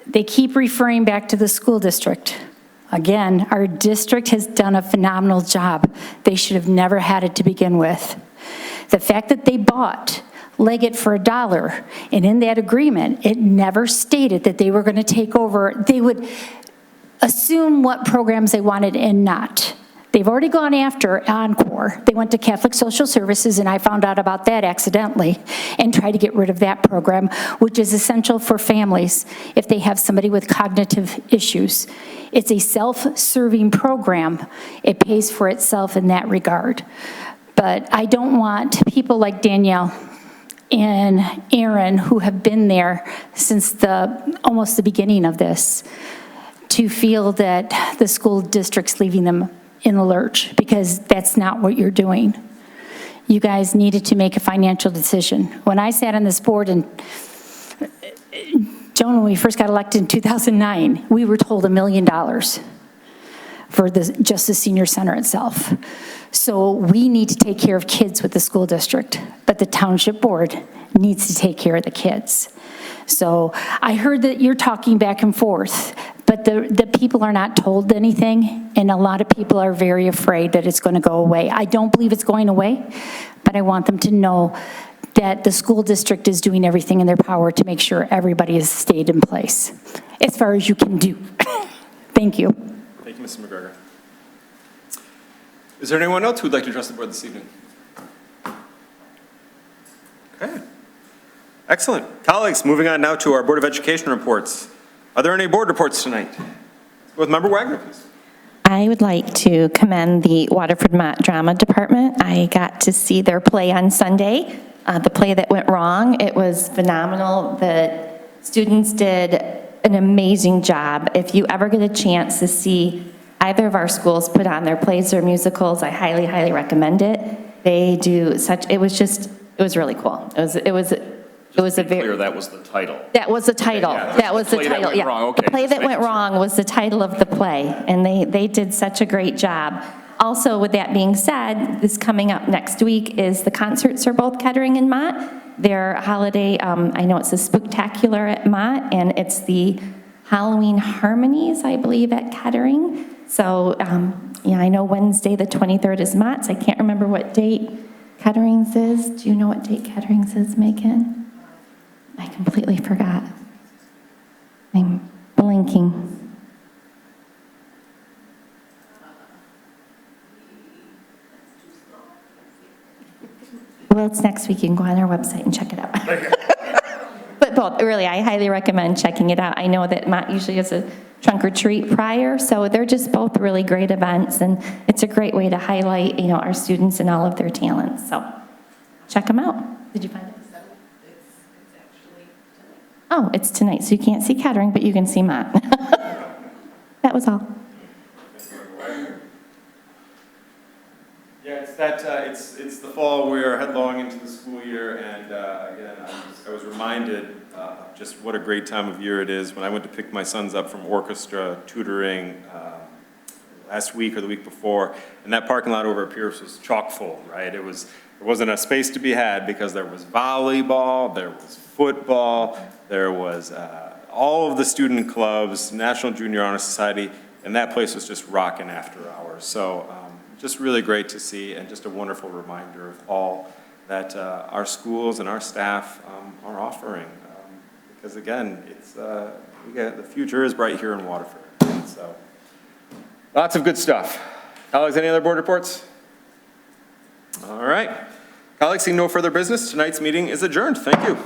They keep referring back to the school district. Again, our district has done a phenomenal job. They should have never had it to begin with. The fact that they bought Leggett for $1, and in that agreement, it never stated that they were going to take over. They would assume what programs they wanted and not. They've already gone after Encore. They went to Catholic Social Services, and I found out about that accidentally, and tried to get rid of that program, which is essential for families if they have somebody with cognitive issues. It's a self-serving program. It pays for itself in that regard. But I don't want people like Danielle and Aaron, who have been there since almost the beginning of this, to feel that the school district's leaving them in the lurch, because that's not what you're doing. You guys needed to make a financial decision. When I sat on this board, and Joan, when we first got elected in 2009, we were told $1 million for just the senior center itself. So we need to take care of kids with the school district, but the township board needs to take care of the kids. So I heard that you're talking back and forth, but the people are not told anything, and a lot of people are very afraid that it's going to go away. I don't believe it's going away, but I want them to know that the school district is doing everything in their power to make sure everybody has stayed in place, as far as you can do. Thank you. Thank you, Mrs. McGregor. Is there anyone else who would like to address the board this evening? Okay. Excellent. Colleagues, moving on now to our Board of Education reports. Are there any board reports tonight? Let's go with Member Wagner, please. I would like to commend the Waterford Mott Drama Department. I got to see their play on Sunday, the play that went wrong. It was phenomenal. The students did an amazing job. If you ever get a chance to see either of our schools put on their plays or musicals, I highly, highly recommend it. They do such, it was really cool. It was a very Clear, that was the title. That was the title. Okay, yeah. That was the Play that title, went yeah. wrong, okay. The play that went wrong was the title of the play, and they did such a great job. Also, with that being said, this coming up next week is the concerts for both Kettering and Mott. Their holiday, I know it's a Spooktacular at Mott, and it's the Halloween Harmonies, I believe, at Kettering. So, yeah, I know Wednesday, the 23rd is Mott's. I can't remember what date Kettering's is. Do you know what date Kettering's is, Megan? I completely forgot. I'm blinking. Well, it's next week. You can go on our website and check it out. But both, really, I highly recommend checking it out. I know that Mott usually has a trunk or treat prior, so they're just both really great events, and it's a great way to highlight, our students and all of their talents. So check them out. Did you find it? Oh, it's tonight, so you can't see Kettering, but you can see Mott. That was all. Yeah, it's the fall. We are headlong into the school year, and again, I was reminded just what a great time of year it is when I went to pick my sons up from orchestra tutoring last week or the week before, and that parking lot over at Pierce was chock full, right? There wasn't a space to be had because there was volleyball, there was football, there was all of the student clubs, National Junior Honor Society, and that place was just rocking after hours. So just really great to see, and just a wonderful reminder of all that our schools and our staff are offering. Because again, the future is bright here in Waterford. So lots of good stuff. Colleagues, any other board reports? All right. Colleagues, seeing no further business, tonight's meeting is adjourned. Thank you.